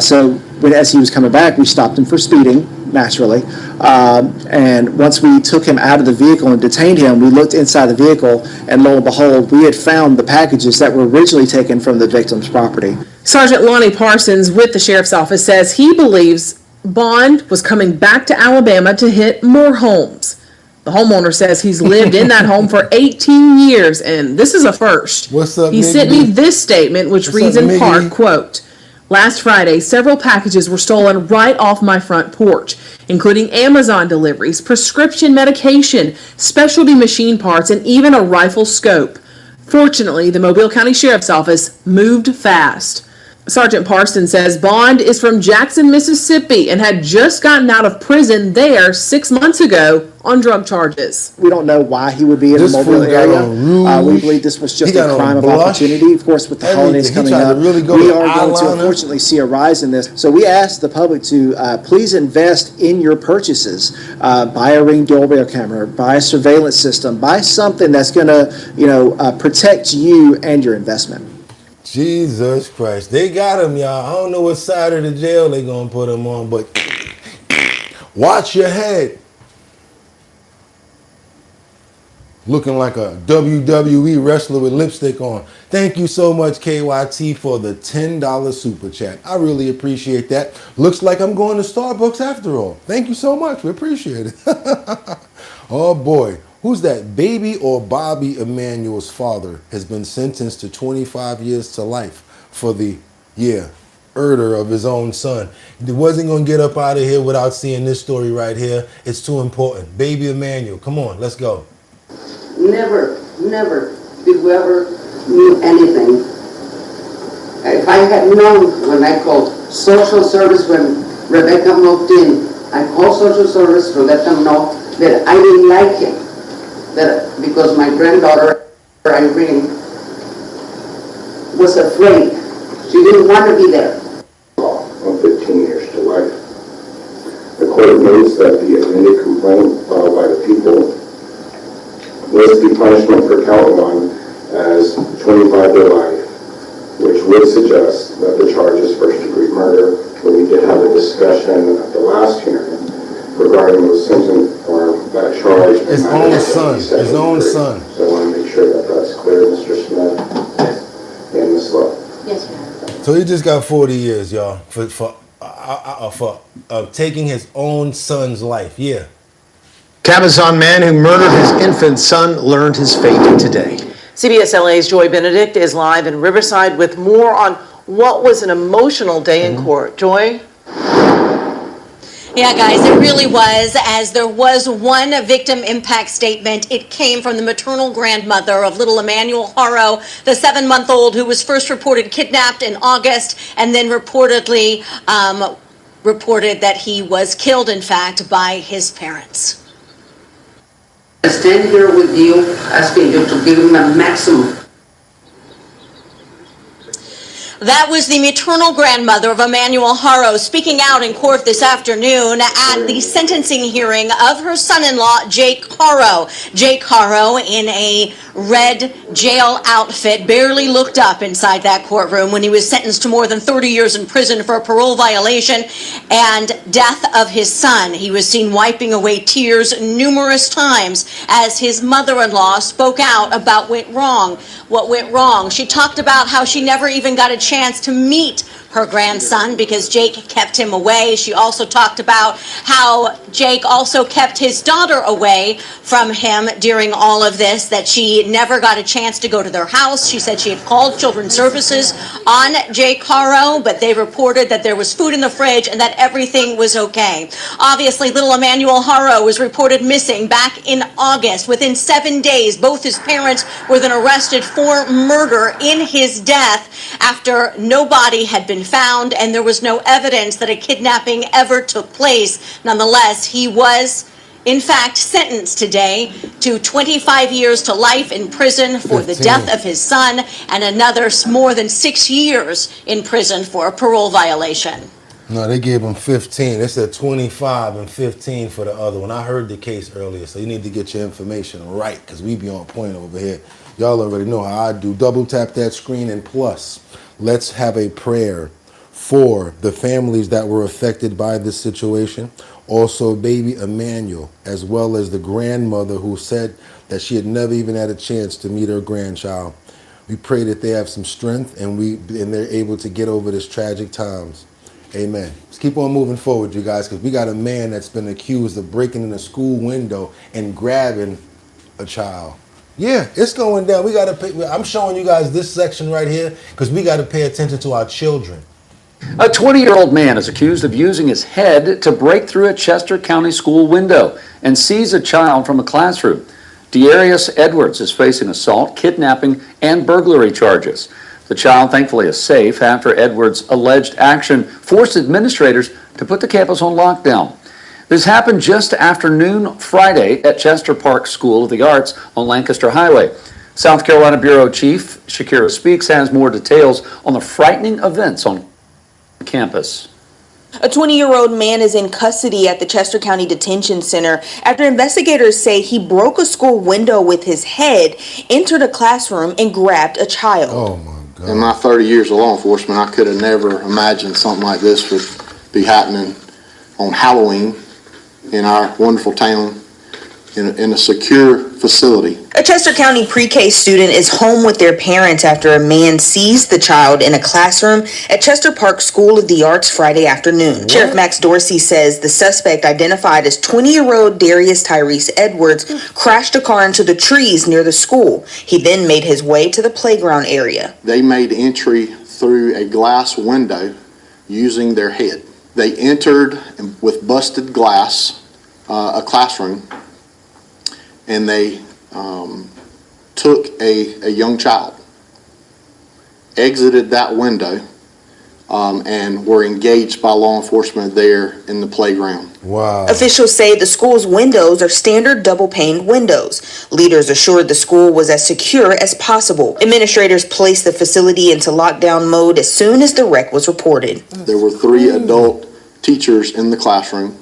So as he was coming back, we stopped him for speeding, naturally. And once we took him out of the vehicle and detained him, we looked inside the vehicle, and lo and behold, we had found the packages that were originally taken from the victim's property. Sergeant Lonnie Parsons with the Sheriff's Office says he believes Bond was coming back to Alabama to hit more homes. The homeowner says he's lived in that home for 18 years, and this is a first. What's up, He sent me this statement, which reads in part, quote, "Last Friday, several packages were stolen right off my front porch, including Amazon deliveries, prescription medication, specialty machine parts, and even a rifle scope. Fortunately, the Mobile County Sheriff's Office moved fast." Sergeant Parson says Bond is from Jackson, Mississippi, and had just gotten out of prison there 6 months ago on drug charges. We don't know why he would be in the Mobile area. We believe this was just a crime of opportunity. Of course, with the holidays coming up, we are going to unfortunately see a rise in this. So we ask the public to please invest in your purchases. Buy a Ring doorbell camera, buy a surveillance system, buy something that's going to protect you and your investment. Jesus Christ. They got him, y'all. I don't know what side of the jail they gonna put him on, but watch your head. Looking like a WWE wrestler with lipstick on. Thank you so much, KYT, for the $10 super chat. I really appreciate that. Looks like I'm going to Starbucks after all. Thank you so much. We appreciate it. Oh boy. Who's that? Baby or Bobby Emanuel's father has been sentenced to 25 years to life for the, murder of his own son. He wasn't going to get up out of here without seeing this story right here. It's too important. Baby Emanuel, come on, let's go. Never did we ever knew anything. If I had known when I called social service when Rebecca moved in, I called social service to let them know that I didn't like him. That because my granddaughter, Irene, was afraid. She didn't want to be there. On 15 years to life. The court notes that the amended complaint filed by the people lists the punishment for count 1 as 25 to life, which would suggest that the charge is first-degree murder. We did have a discussion at the last hearing regarding the sentence or that charge. His own son. His own son. So I want to make sure that that's clear, Mr. Smith and Ms. Lowe. Yes, ma'am. So he just got 40 years, y'all, for taking his own son's life. Yeah. Cabazon man who murdered his infant son learned his fate today. CBS LA's Joy Benedict is live in Riverside with more on what was an emotional day in court. Joy? Yeah, guys, it really was, as there was one victim impact statement. It came from the maternal grandmother of little Emmanuel Haro, the 7-month-old who was first reported kidnapped in August and then reportedly reported that he was killed, in fact, by his parents. I stand here with you, asking you to give him a maximum. That was the maternal grandmother of Emmanuel Haro speaking out in court this afternoon at the sentencing hearing of her son-in-law, Jake Haro. Jake Haro, in a red jail outfit, barely looked up inside that courtroom when he was sentenced to more than 30 years in prison for a parole violation and death of his son. He was seen wiping away tears numerous times as his mother-in-law spoke out about what went wrong. She talked about how she never even got a chance to meet her grandson because Jake kept him away. She also talked about how Jake also kept his daughter away from him during all of this, that she never got a chance to go to their house. She said she had called Children's Services on Jake Haro, but they reported that there was food in the fridge and that everything was okay. Obviously, little Emmanuel Haro was reported missing back in August. Within 7 days, both his parents were then arrested for murder in his death after no body had been found and there was no evidence that a kidnapping ever took place. Nonetheless, he was in fact sentenced today to 25 years to life in prison for the death of his son and another more than 6 years in prison for a parole violation. No, they gave him 15. They said 25 and 15 for the other one. I heard the case earlier, so you need to get your information right because we be on point over here. Y'all already know how I do. Double tap that screen, and plus, let's have a prayer for the families that were affected by this situation. Also, baby Emmanuel, as well as the grandmother who said that she had never even had a chance to meet her grandchild. We pray that they have some strength and they're able to get over this tragic times. Amen. Let's keep on moving forward, you guys, because we got a man that's been accused of breaking in a school window and grabbing a child. Yeah, it's going down. We got to pay. I'm showing you guys this section right here because we got to pay attention to our children. A 20-year-old man is accused of using his head to break through a Chester County school window and seize a child from a classroom. Dearius Edwards is facing assault, kidnapping, and burglary charges. The child thankfully is safe after Edwards' alleged action forced administrators to put the campus on lockdown. This happened just after noon Friday at Chester Park School of the Arts on Lancaster Highway. South Carolina Bureau Chief Shakira Speaks has more details on the frightening events on campus. A 20-year-old man is in custody at the Chester County Detention Center after investigators say he broke a school window with his head, entered a classroom, and grabbed a child. Oh my God. In my 30 years of law enforcement, I could have never imagined something like this would be happening on Halloween in our wonderful town, in a secure facility. A Chester County pre-K student is home with their parents after a man seized the child in a classroom at Chester Park School of the Arts Friday afternoon. What? Sheriff Max Dorsey says the suspect, identified as 20-year-old Darius Tyrese Edwards, crashed a car into the trees near the school. He then made his way to the playground area. They made entry through a glass window using their head. They entered with busted glass, a classroom, and they took a young child, exited that window, and were engaged by law enforcement there in the playground. Wow. Officials say the school's windows are standard double-paned windows. Leaders assured the school was as secure as possible. Administrators placed the facility into lockdown mode as soon as the wreck was reported. There were 3 adult teachers in the classroom.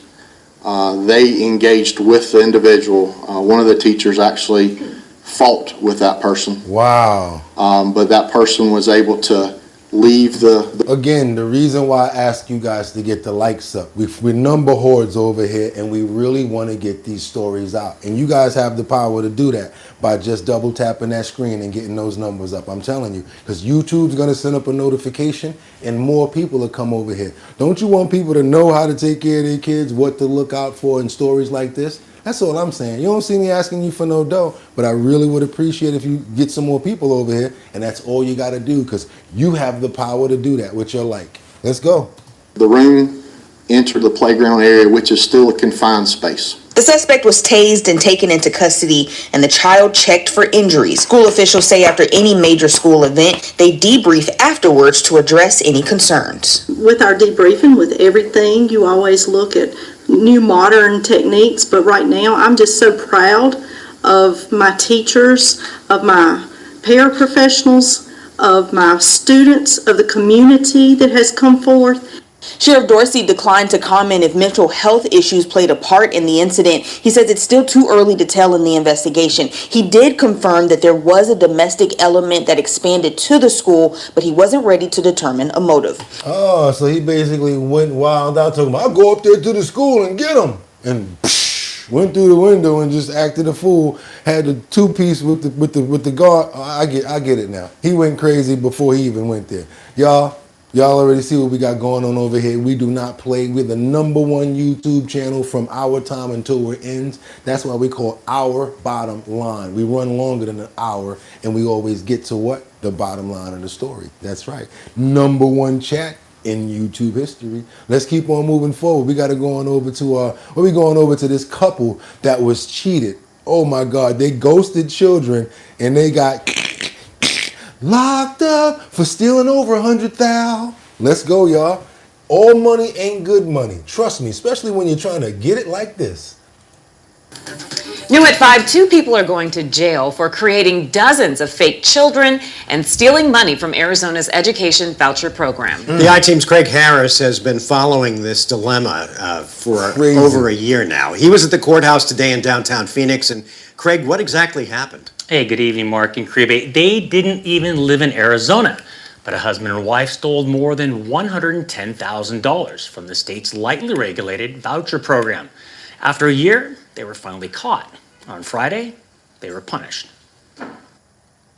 They engaged with the individual. One of the teachers actually fought with that person. Wow. But that person was able to leave Again, the reason why I ask you guys to get the likes up, we're number hordes over here, and we really want to get these stories out. And you guys have the power to do that by just double tapping that screen and getting those numbers up. I'm telling you, because YouTube's going to send up a notification and more people will come over here. Don't you want people to know how to take care of their kids, what to look out for in stories like this? That's all I'm saying. You don't see me asking you for no dough, but I really would appreciate if you get some more people over here, and that's all you got to do, because you have the power to do that with your like. Let's go. The room, entered the playground area, which is still a confined space. The suspect was tased and taken into custody, and the child checked for injuries. School officials say after any major school event, they debrief afterwards to address any concerns. With our debriefing, with everything, you always look at new modern techniques, but right now I'm just so proud of my teachers, of my paraprofessionals, of my students, of the community that has come forth. Sheriff Dorsey declined to comment if mental health issues played a part in the incident. He says it's still too early to tell in the investigation. He did confirm that there was a domestic element that expanded to the school, but he wasn't ready to determine a motive. Oh, so he basically went wild out talking about, I'll go up there to the school and get him. And went through the window and just acted a fool. Had the 2-piece with the guard. Oh, I get it now. He went crazy before he even went there. Y'all already see what we got going on over here. We do not play. We're the #1 YouTube channel from our time until it ends. That's why we call our bottom line. We run longer than an hour, and we always get to what? The bottom line of the story. That's right. #1 chat in YouTube history. Let's keep on moving forward. We got to go on over to we're going over to this couple that was cheated. Oh my God, they ghosted children and they got locked up for stealing over 100,000. Let's go, y'all. All money ain't good money. Trust me, especially when you're trying to get it like this. New at 5, 2 people are going to jail for creating dozens of fake children and stealing money from Arizona's education voucher program. The I-Team's Craig Harris has been following this dilemma for over a year now. He was at the courthouse today in downtown Phoenix. And Craig, what exactly happened? Hey, good evening, Mark and Kribe. They didn't even live in Arizona, but a husband and wife stole more than $110,000 from the state's lightly regulated voucher program. After a year, they were finally caught. On Friday, they were punished.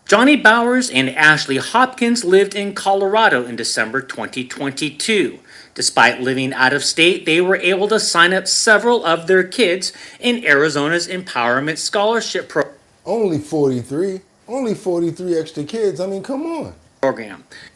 Johnny Bowers and Ashley Hopkins lived in Colorado in December 2022. Despite living out of state, they were able to sign up several of their kids in Arizona's Empowerment Scholarship Program. Only 43 extra kids. I mean, come on.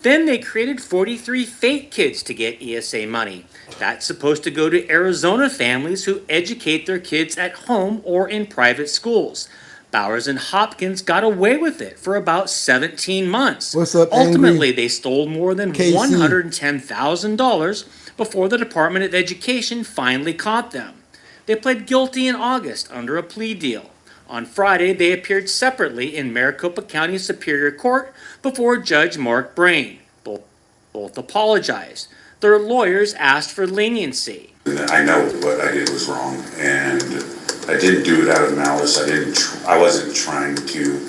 Then they created 43 fake kids to get ESA money. That's supposed to go to Arizona families who educate their kids at home or in private schools. Bowers and Hopkins got away with it for about 17 months. What's up, Ultimately, Angry? they stole more than KC. $110,000 before the Department of Education finally caught them. They pled guilty in August under a plea deal. On Friday, they appeared separately in Maricopa County Superior Court before Judge Mark Brain. Both apologized. Their lawyers asked for leniency. I know what I did was wrong, and I didn't do it out of malice. I wasn't trying to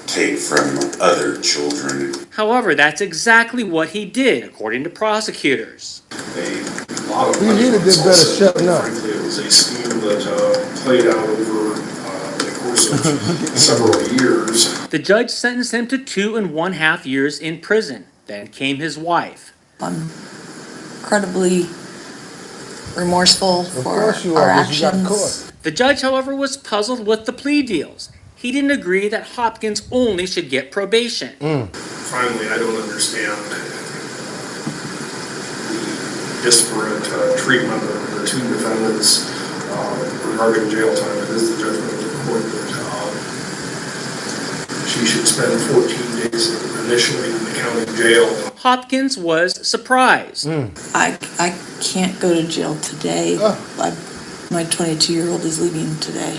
take from other children. However, that's exactly what he did, according to prosecutors. We needed this better shutting up. Frankly, it was a scheme that played out over the course of several years. The judge sentenced him to 2.5 years in prison. Then came his wife. I'm incredibly remorseful for our actions. The judge, however, was puzzled with the plea deals. He didn't agree that Hopkins only should get probation. Finally, I don't understand the disparate treatment of the two defendants regarding jail time. It is the judgment of the court that she should spend 14 days initially in the county jail. Hopkins was surprised. I can't go to jail today. My 22-year-old is leaving today.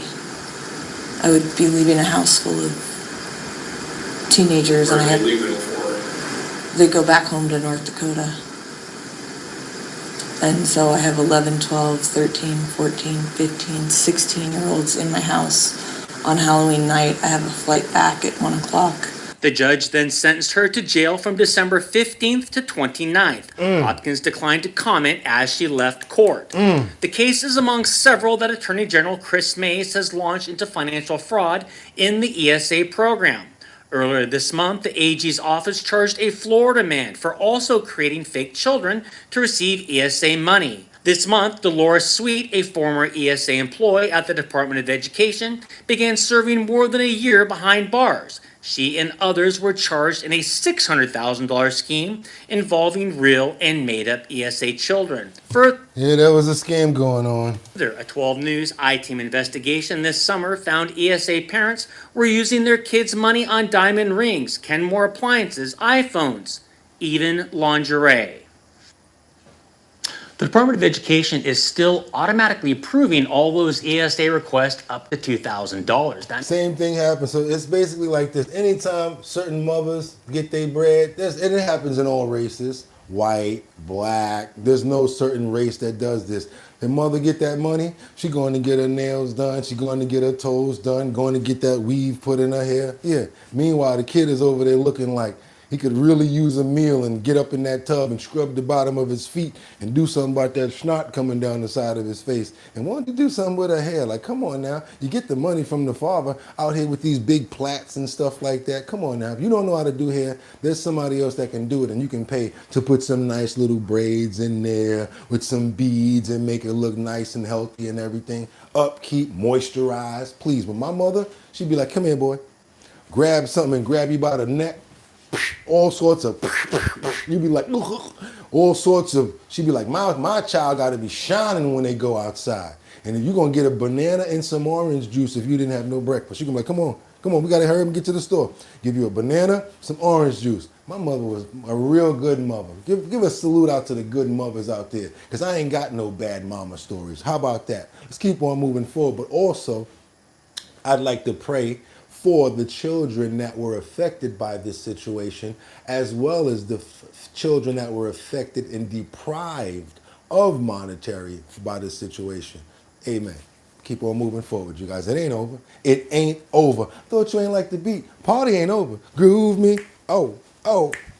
I would be leaving a house full of teenagers, and I have. Where are they leaving for? They go back home to North Dakota. And so I have 11, 12, 13, 14, 15, 16-year-olds in my house. On Halloween night, I have a flight back at 1 o'clock. The judge then sentenced her to jail from December 15th to 29th. Hopkins declined to comment as she left court. The case is among several that Attorney General Chris Mays has launched into financial fraud in the ESA program. Earlier this month, the AG's office charged a Florida man for also creating fake children to receive ESA money. This month, Dolores Sweet, a former ESA employee at the Department of Education, began serving more than a year behind bars. She and others were charged in a $600,000 scheme involving real and made-up ESA children. Yeah, there was a scam going on. A 12 News I-Team investigation this summer found ESA parents were using their kids' money on diamond rings, Kenmore appliances, iPhones, even lingerie. The Department of Education is still automatically approving all those ESA requests up to $2,000. Same thing happens. So it's basically like this. Anytime certain mothers get their bread, and it happens in all races, white, black, there's no certain race that does this. The mother get that money, she going to get her nails done, she going to get her toes done, going to get that weave put in her hair. Yeah. Meanwhile, the kid is over there looking like he could really use a meal and get up in that tub and scrub the bottom of his feet and do something about that snot coming down the side of his face and wanted to do something with her hair. Like, come on now. You get the money from the father out here with these big plaits and stuff like that. Come on now. If you don't know how to do hair, there's somebody else that can do it, and you can pay to put some nice little braids in there with some beads and make it look nice and healthy and everything. Upkeep, moisturize, please. But my mother, she'd be like, come here, boy. Grab something and grab you by the neck. All sorts of, you'd be like, all sorts of, she'd be like, my child got to be shining when they go outside. And if you're going to get a banana and some orange juice if you didn't have no breakfast, you're going to be like, come on, we got to hurry up and get to the store. Give you a banana, some orange juice. My mother was a real good mother. Give a salute out to the good mothers out there, because I ain't got no bad mama stories. How about that? Let's keep on moving forward. But also, I'd like to pray for the children that were affected by this situation, as well as the children that were affected and deprived of monetary by this situation. Amen. Keep on moving forward, you guys. It ain't over. It ain't over. Thought you ain't like the beat. Party ain't over. Groove me.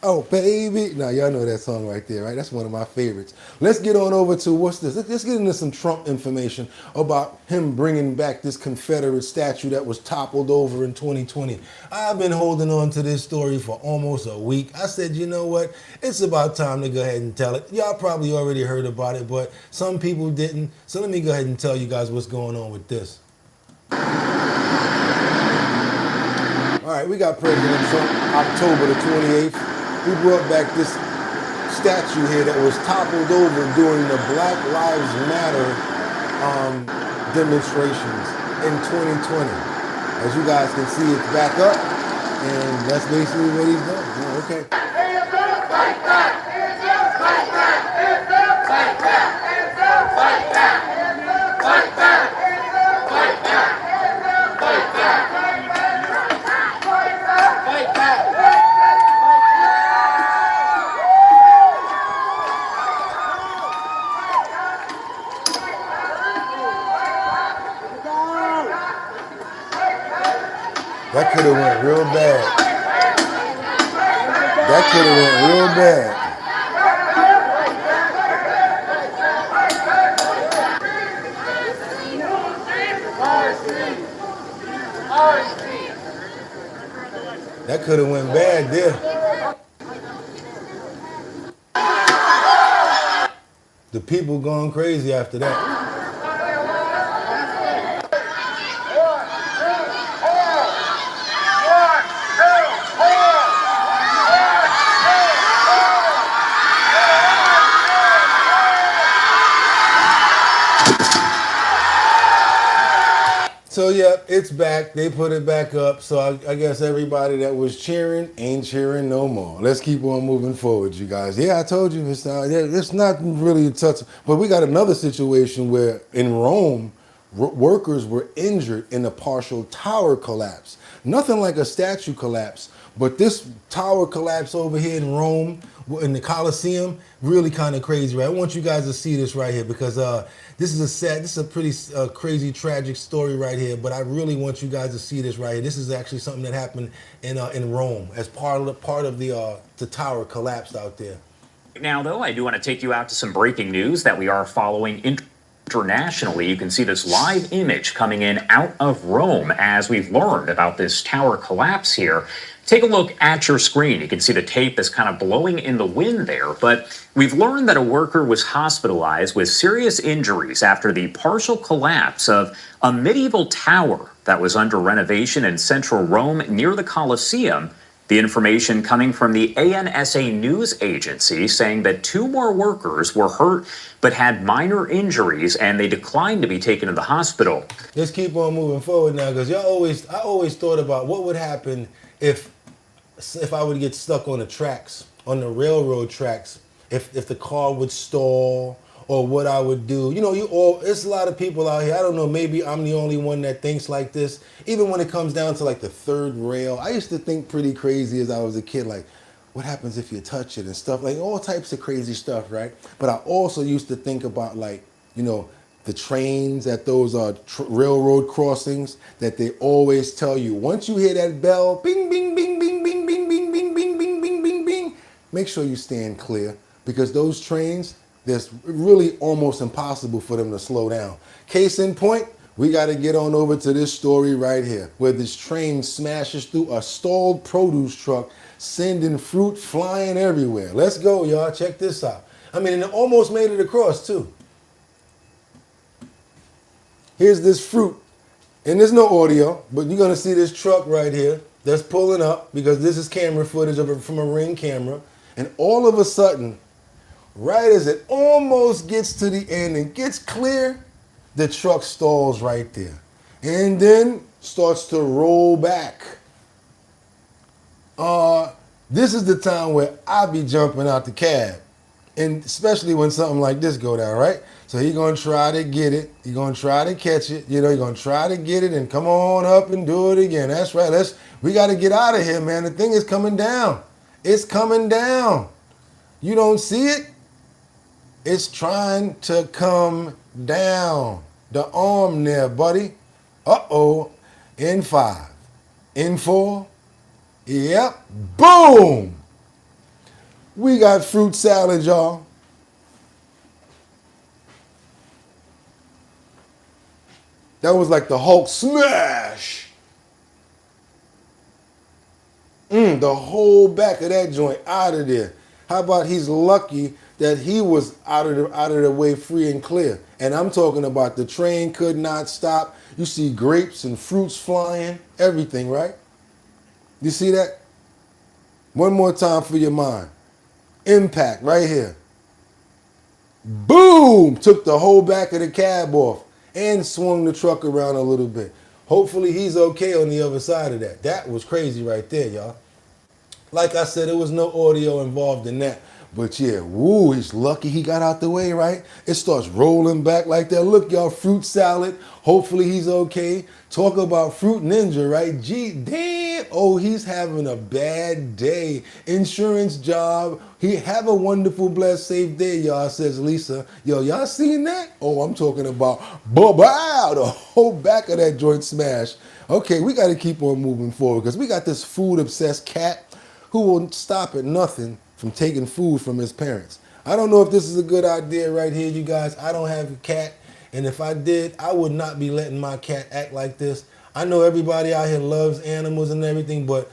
Oh, baby. Now, y'all know that song right there, right? That's one of my favorites. Let's get on over to, what's this? Let's get into some Trump information about him bringing back this Confederate statue that was toppled over in 2020. I've been holding on to this story for almost a week. I said, you know what? It's about time to go ahead and tell it. Y'all probably already heard about it, but some people didn't. So let me go ahead and tell you guys what's going on with this. All right, we got President Trump, October the 28th. We brought back this statue here that was toppled over during the Black Lives Matter demonstrations in 2020. As you guys can see, it's back up, and that's basically what he's doing. Oh, okay. That could have went real bad. That could have went real bad. That could have went bad there. The people going crazy after that. So yeah, it's back. They put it back up. So I guess everybody that was cheering ain't cheering no more. Let's keep on moving forward, you guys. Yeah, I told you it's not really touch. But we got another situation where in Rome, workers were injured in a partial tower collapse. Nothing like a statue collapse, but this tower collapse over here in Rome, in the Colosseum, really kind of crazy, right? I want you guys to see this right here because this is a pretty crazy, tragic story right here. But I really want you guys to see this right here. This is actually something that happened in Rome as part of the tower collapsed out there. Now, though, I do want to take you out to some breaking news that we are following internationally. You can see this live image coming in out of Rome as we've learned about this tower collapse here. Take a look at your screen. You can see the tape is kind of blowing in the wind there, but we've learned that a worker was hospitalized with serious injuries after the partial collapse of a medieval tower that was under renovation in central Rome near the Colosseum. The information coming from the ANSA news agency saying that 2 more workers were hurt but had minor injuries and they declined to be taken to the hospital. Let's keep on moving forward now because I always thought about what would happen if I would get stuck on the tracks, on the railroad tracks, if the car would stall or what I would do. You know, it's a lot of people out here. I don't know, maybe I'm the only one that thinks like this. Even when it comes down to like the third rail, I used to think pretty crazy as I was a kid, like, what happens if you touch it and stuff, like all types of crazy stuff, right? But I also used to think about like, you know, the trains at those railroad crossings that they always tell you, once you hear that bell, bing, bing, bing, bing, bing, bing, bing, bing, bing, bing, bing, bing, bing, make sure you stand clear because those trains, it's really almost impossible for them to slow down. Case in point, we got to get on over to this story right here where this train smashes through a stalled produce truck, sending fruit flying everywhere. Let's go, y'all. Check this out. I mean, it almost made it across too. Here's this fruit, and there's no audio, but you're gonna see this truck right here that's pulling up because this is camera footage from a Ring camera, and all of a sudden, right as it almost gets to the end and gets clear, the truck stalls right there, and then starts to roll back. This is the time where I be jumping out the cab, and especially when something like this go down, right? So he's gonna try to get it. He's gonna try to catch it. You know, he's gonna try to get it and come on up and do it again. That's right. We got to get out of here, man. The thing is coming down. It's coming down. You don't see it? It's trying to come down. The arm there, buddy. Uh-oh. In 5. In 4. Yep. Boom. We got fruit salad, y'all. That was like the Hulk smash. The whole back of that joint out of there. How about he's lucky that he was out of the way free and clear. And I'm talking about the train could not stop. You see grapes and fruits flying, everything, right? You see that? One more time for your mind. Impact right here. Boom! Took the whole back of the cab off and swung the truck around a little bit. Hopefully he's okay on the other side of that. That was crazy right there, y'all. Like I said, there was no audio involved in that. But yeah, woo, he's lucky he got out the way, right? It starts rolling back like that. Look, y'all, fruit salad. Hopefully he's okay. Talk about fruit ninja, right? Gee, damn. Oh, he's having a bad day. Insurance job. He have a wonderful, blessed, safe day, y'all, says Lisa. Yo, y'all seen that? Oh, I'm talking about bow, the whole back of that joint smash. Okay, we got to keep on moving forward because we got this food-obsessed cat who won't stop at nothing from taking food from his parents. I don't know if this is a good idea right here, you guys. I don't have a cat, and if I did, I would not be letting my cat act like this. I know everybody out here loves animals and everything, but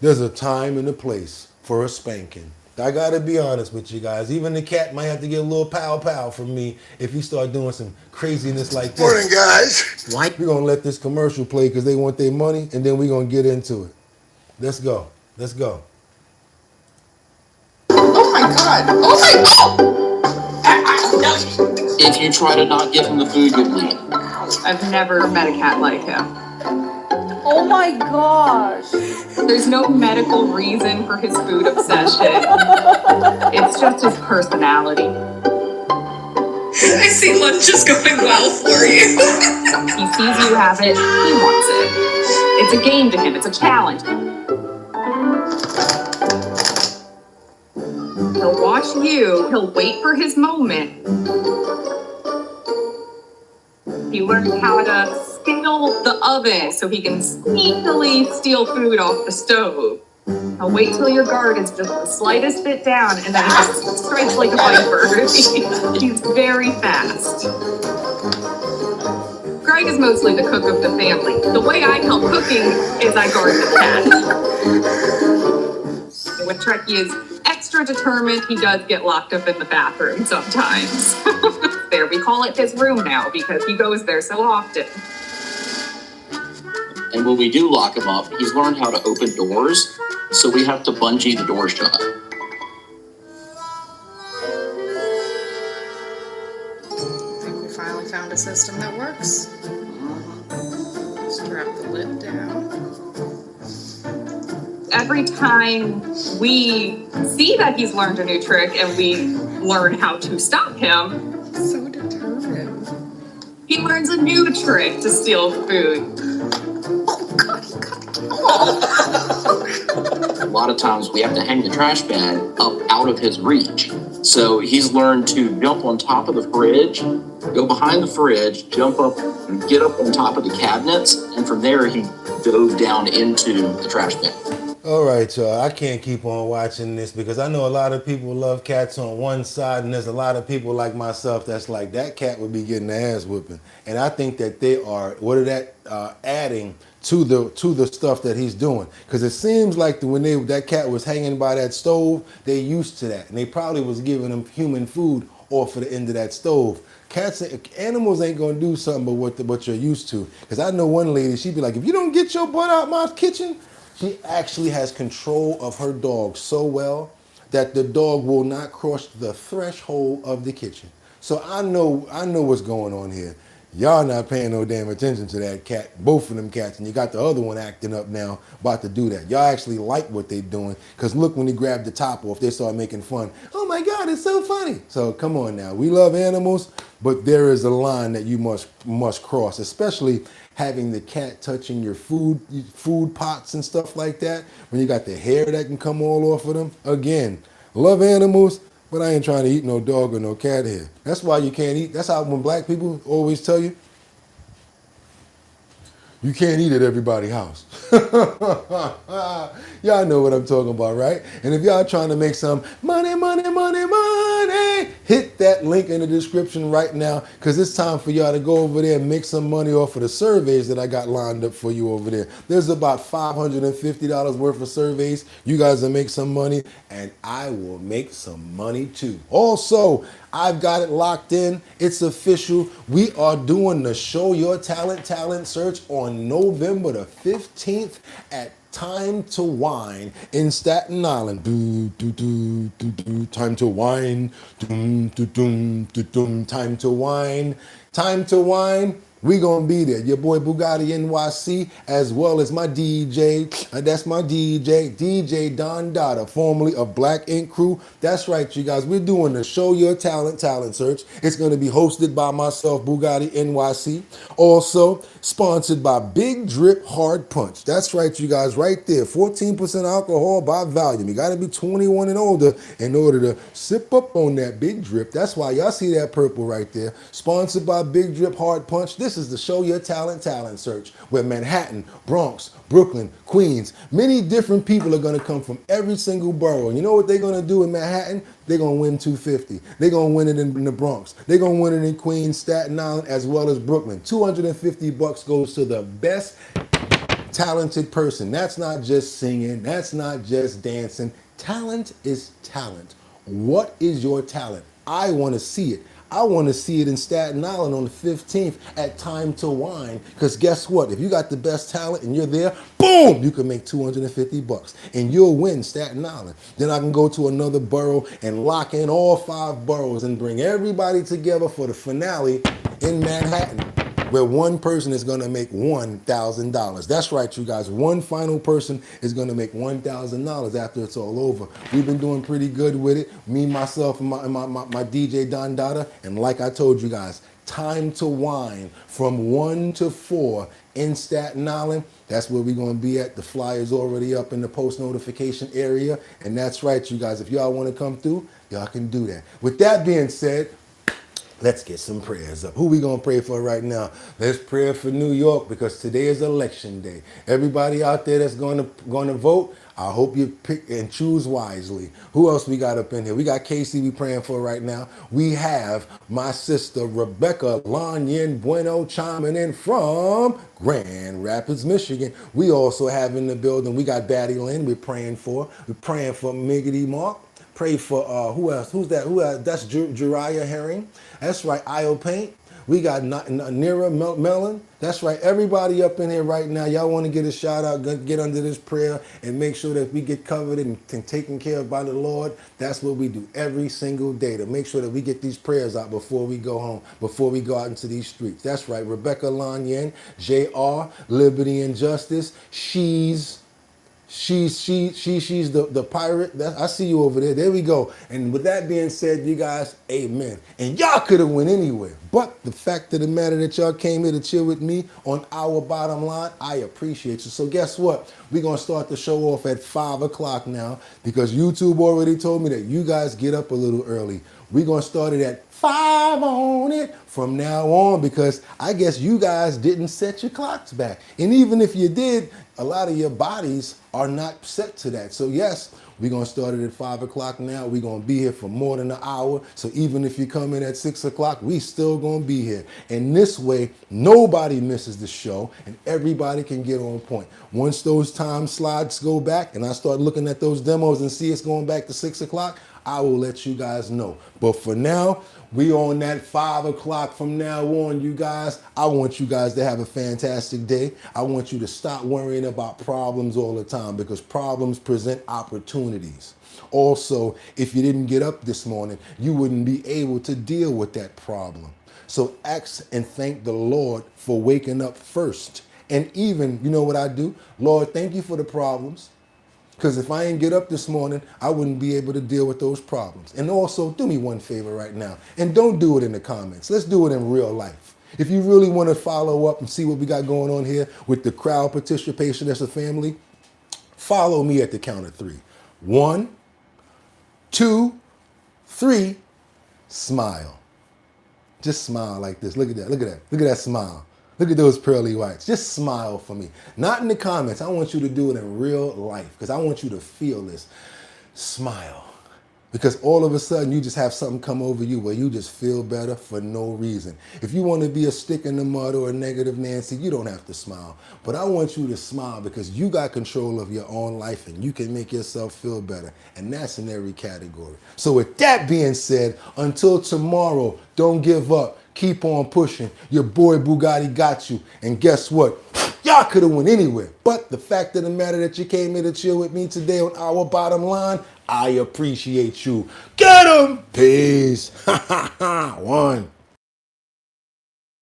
there's a time and a place for a spanking. I gotta be honest with you guys. Even the cat might have to get a little pow from me if he start doing some craziness like this. Morning, guys. Why? We're gonna let this commercial play because they want their money, and then we're gonna get into it. Let's go. Let's go. Oh my God! Oh my God! If you try to not give him the food, you'll leave. I've never met a cat like him. Oh my gosh. There's no medical reason for his food obsession. It's just his personality. I see lunch is going well for you. He sees you have it, he wants it. It's a game to him, it's a challenge. He'll watch you, he'll wait for his moment. He learns how to scale the oven so he can sneakily steal food off the stove. He'll wait till your guard is just the slightest bit down and then he just strikes like a viper. He's very fast. Greg is mostly the cook of the family. The way I help cooking is I guard the cat. When Trekkie is extra determined, he does get locked up in the bathroom sometimes. There, we call it his room now because he goes there so often. And when we do lock him up, he's learned how to open doors, so we have to bungee the door shut. I think we finally found a system that works. Strap the lid down. Every time we see that he's learned a new trick and we learn how to stop him, So determined. he learns a new trick to steal food. A lot of times we have to hang the trash bag up out of his reach. So he's learned to jump on top of the fridge, go behind the fridge, jump up and get up on top of the cabinets, and from there he dove down into the trash bin. All right, y'all. I can't keep on watching this because I know a lot of people love cats on one side, and there's a lot of people like myself that's like, that cat would be getting the ass whipping. And I think that they are, adding to the stuff that he's doing. Because it seems like when that cat was hanging by that stove, they used to that. And they probably was giving him human food off of the end of that stove. Animals ain't gonna do something but what you're used to. Because I know one lady, she'd be like, if you don't get your butt out my kitchen, she actually has control of her dog so well that the dog will not cross the threshold of the kitchen. So I know what's going on here. Y'all not paying no damn attention to that cat, both of them cats, and you got the other one acting up now, about to do that. Y'all actually like what they doing, because look, when he grabbed the top off, they start making fun. Oh my God, it's so funny. So come on now, we love animals, but there is a line that you must cross, especially having the cat touching your food pots and stuff like that, when you got the hair that can come all off of them. Again, love animals, but I ain't trying to eat no dog or no cat hair. That's why you can't eat. That's how when black people always tell you, you can't eat at everybody's house. Y'all know what I'm talking about, right? And if y'all trying to make some money, hit that link in the description right now, because it's time for y'all to go over there and make some money off of the surveys that I got lined up for you over there. There's about $550 worth of surveys. You guys will make some money, and I will make some money too. Also, I've got it locked in. It's official. We are doing the Show Your Talent search on November the 15th at Time to Wine in Staten Island. Time to wine. Time to wine. Time to wine. We gonna be there. Your boy Bugatti NYC, as well as my DJ. That's my DJ Don Dada, formerly of Black Ink Crew. That's right, you guys. We're doing the Show Your Talent Search. It's gonna be hosted by myself, Bugatti NYC. Also sponsored by Big Drip Hard Punch. That's right, you guys. Right there, 14% alcohol by volume. You gotta be 21 and older in order to sip up on that Big Drip. That's why y'all see that purple right there. Sponsored by Big Drip Hard Punch. This is the Show Your Talent Search, where Manhattan, Bronx, Brooklyn, Queens, many different people are gonna come from every single borough. And you know what they're gonna do in Manhattan? They're gonna win 250. They're gonna win it in the Bronx. They're gonna win it in Queens, Staten Island, as well as Brooklyn. $250 goes to the best talented person. That's not just singing. That's not just dancing. Talent is talent. What is your talent? I want to see it. I want to see it in Staten Island on the 15th at Time to Wine. Because guess what? If you got the best talent and you're there, boom, you can make $250 and you'll win Staten Island. Then I can go to another borough and lock in all 5 boroughs and bring everybody together for the finale in Manhattan, where one person is going to make $1,000. That's right, you guys. One final person is going to make $1,000 after it's all over. We've been doing pretty good with it. Me, myself, and my DJ Don Dada. And like I told you guys, Time to Wine from 1 to 4 in Staten Island. That's where we're going to be at. The flyer's already up in the post notification area. And that's right, you guys. If y'all want to come through, y'all can do that. With that being said, let's get some prayers up. Who we gonna pray for right now? Let's pray for New York, because today is election day. Everybody out there that's gonna vote, I hope you pick and choose wisely. Who else we got up in here? We got Casey we praying for right now. We have my sister Rebecca Lanyen Bueno chiming in from Grand Rapids, Michigan. We also have in the building, we got Batty Lynn we're praying for. We're praying for Miggity Mark. Pray for who else? Who's that? That's Jariah Herring. That's right. Io Paint. We got Nira Mellon. That's right. Everybody up in here right now. Y'all want to get a shout out? Get under this prayer and make sure that we get covered and taken care of by the Lord. That's what we do every single day, to make sure that we get these prayers out before we go home, before we go out into these streets. That's right. Rebecca Lanyen, Jr. Liberty and Justice. She's the pirate. I see you over there. There we go. And with that being said, you guys, amen. And y'all could have went anywhere. But the fact of the matter that y'all came here to chill with me on Our Bottom Line, I appreciate you. So guess what? We're going to start the show off at 5 o'clock now, because YouTube already told me that you guys get up a little early. We're going to start it at 5 on it from now on, because I guess you guys didn't set your clocks back. And even if you did, a lot of your bodies are not set to that. So yes, we're going to start it at 5 o'clock now. We're going to be here for more than an hour. So even if you come in at 6 o'clock, we still going to be here. And this way, nobody misses the show and everybody can get on point. Once those time slides go back and I start looking at those demos and see it's going back to 6 o'clock, I will let you guys know. But for now, we on that 5 o'clock from now on, you guys. I want you guys to have a fantastic day. I want you to stop worrying about problems all the time, because problems present opportunities. Also, if you didn't get up this morning, you wouldn't be able to deal with that problem. So ask and thank the Lord for waking up first. And even, you know what I do? Lord, thank you for the problems. Because if I didn't get up this morning, I wouldn't be able to deal with those problems. And also, do me one favor right now. And don't do it in the comments. Let's do it in real life. If you really want to follow up and see what we got going on here with the crowd participation as a family, follow me at the count of 3. 1, 2, 3, smile. Just smile like this. Look at that. Look at that. Look at that smile. Look at those pearly whites. Just smile for me. Not in the comments. I want you to do it in real life, because I want you to feel this. Smile. Because all of a sudden you just have something come over you where you just feel better for no reason. If you want to be a stick in the mud or a negative Nancy, you don't have to smile. But I want you to smile, because you got control of your own life and you can make yourself feel better. And that's in every category. So with that being said, until tomorrow, don't give up. Keep on pushing. Your boy Bugatti got you. And guess what? Y'all could have went anywhere. But the fact of the matter that you came here to chill with me today on Our Bottom Line, I appreciate you. Get 'em! Peace. 1.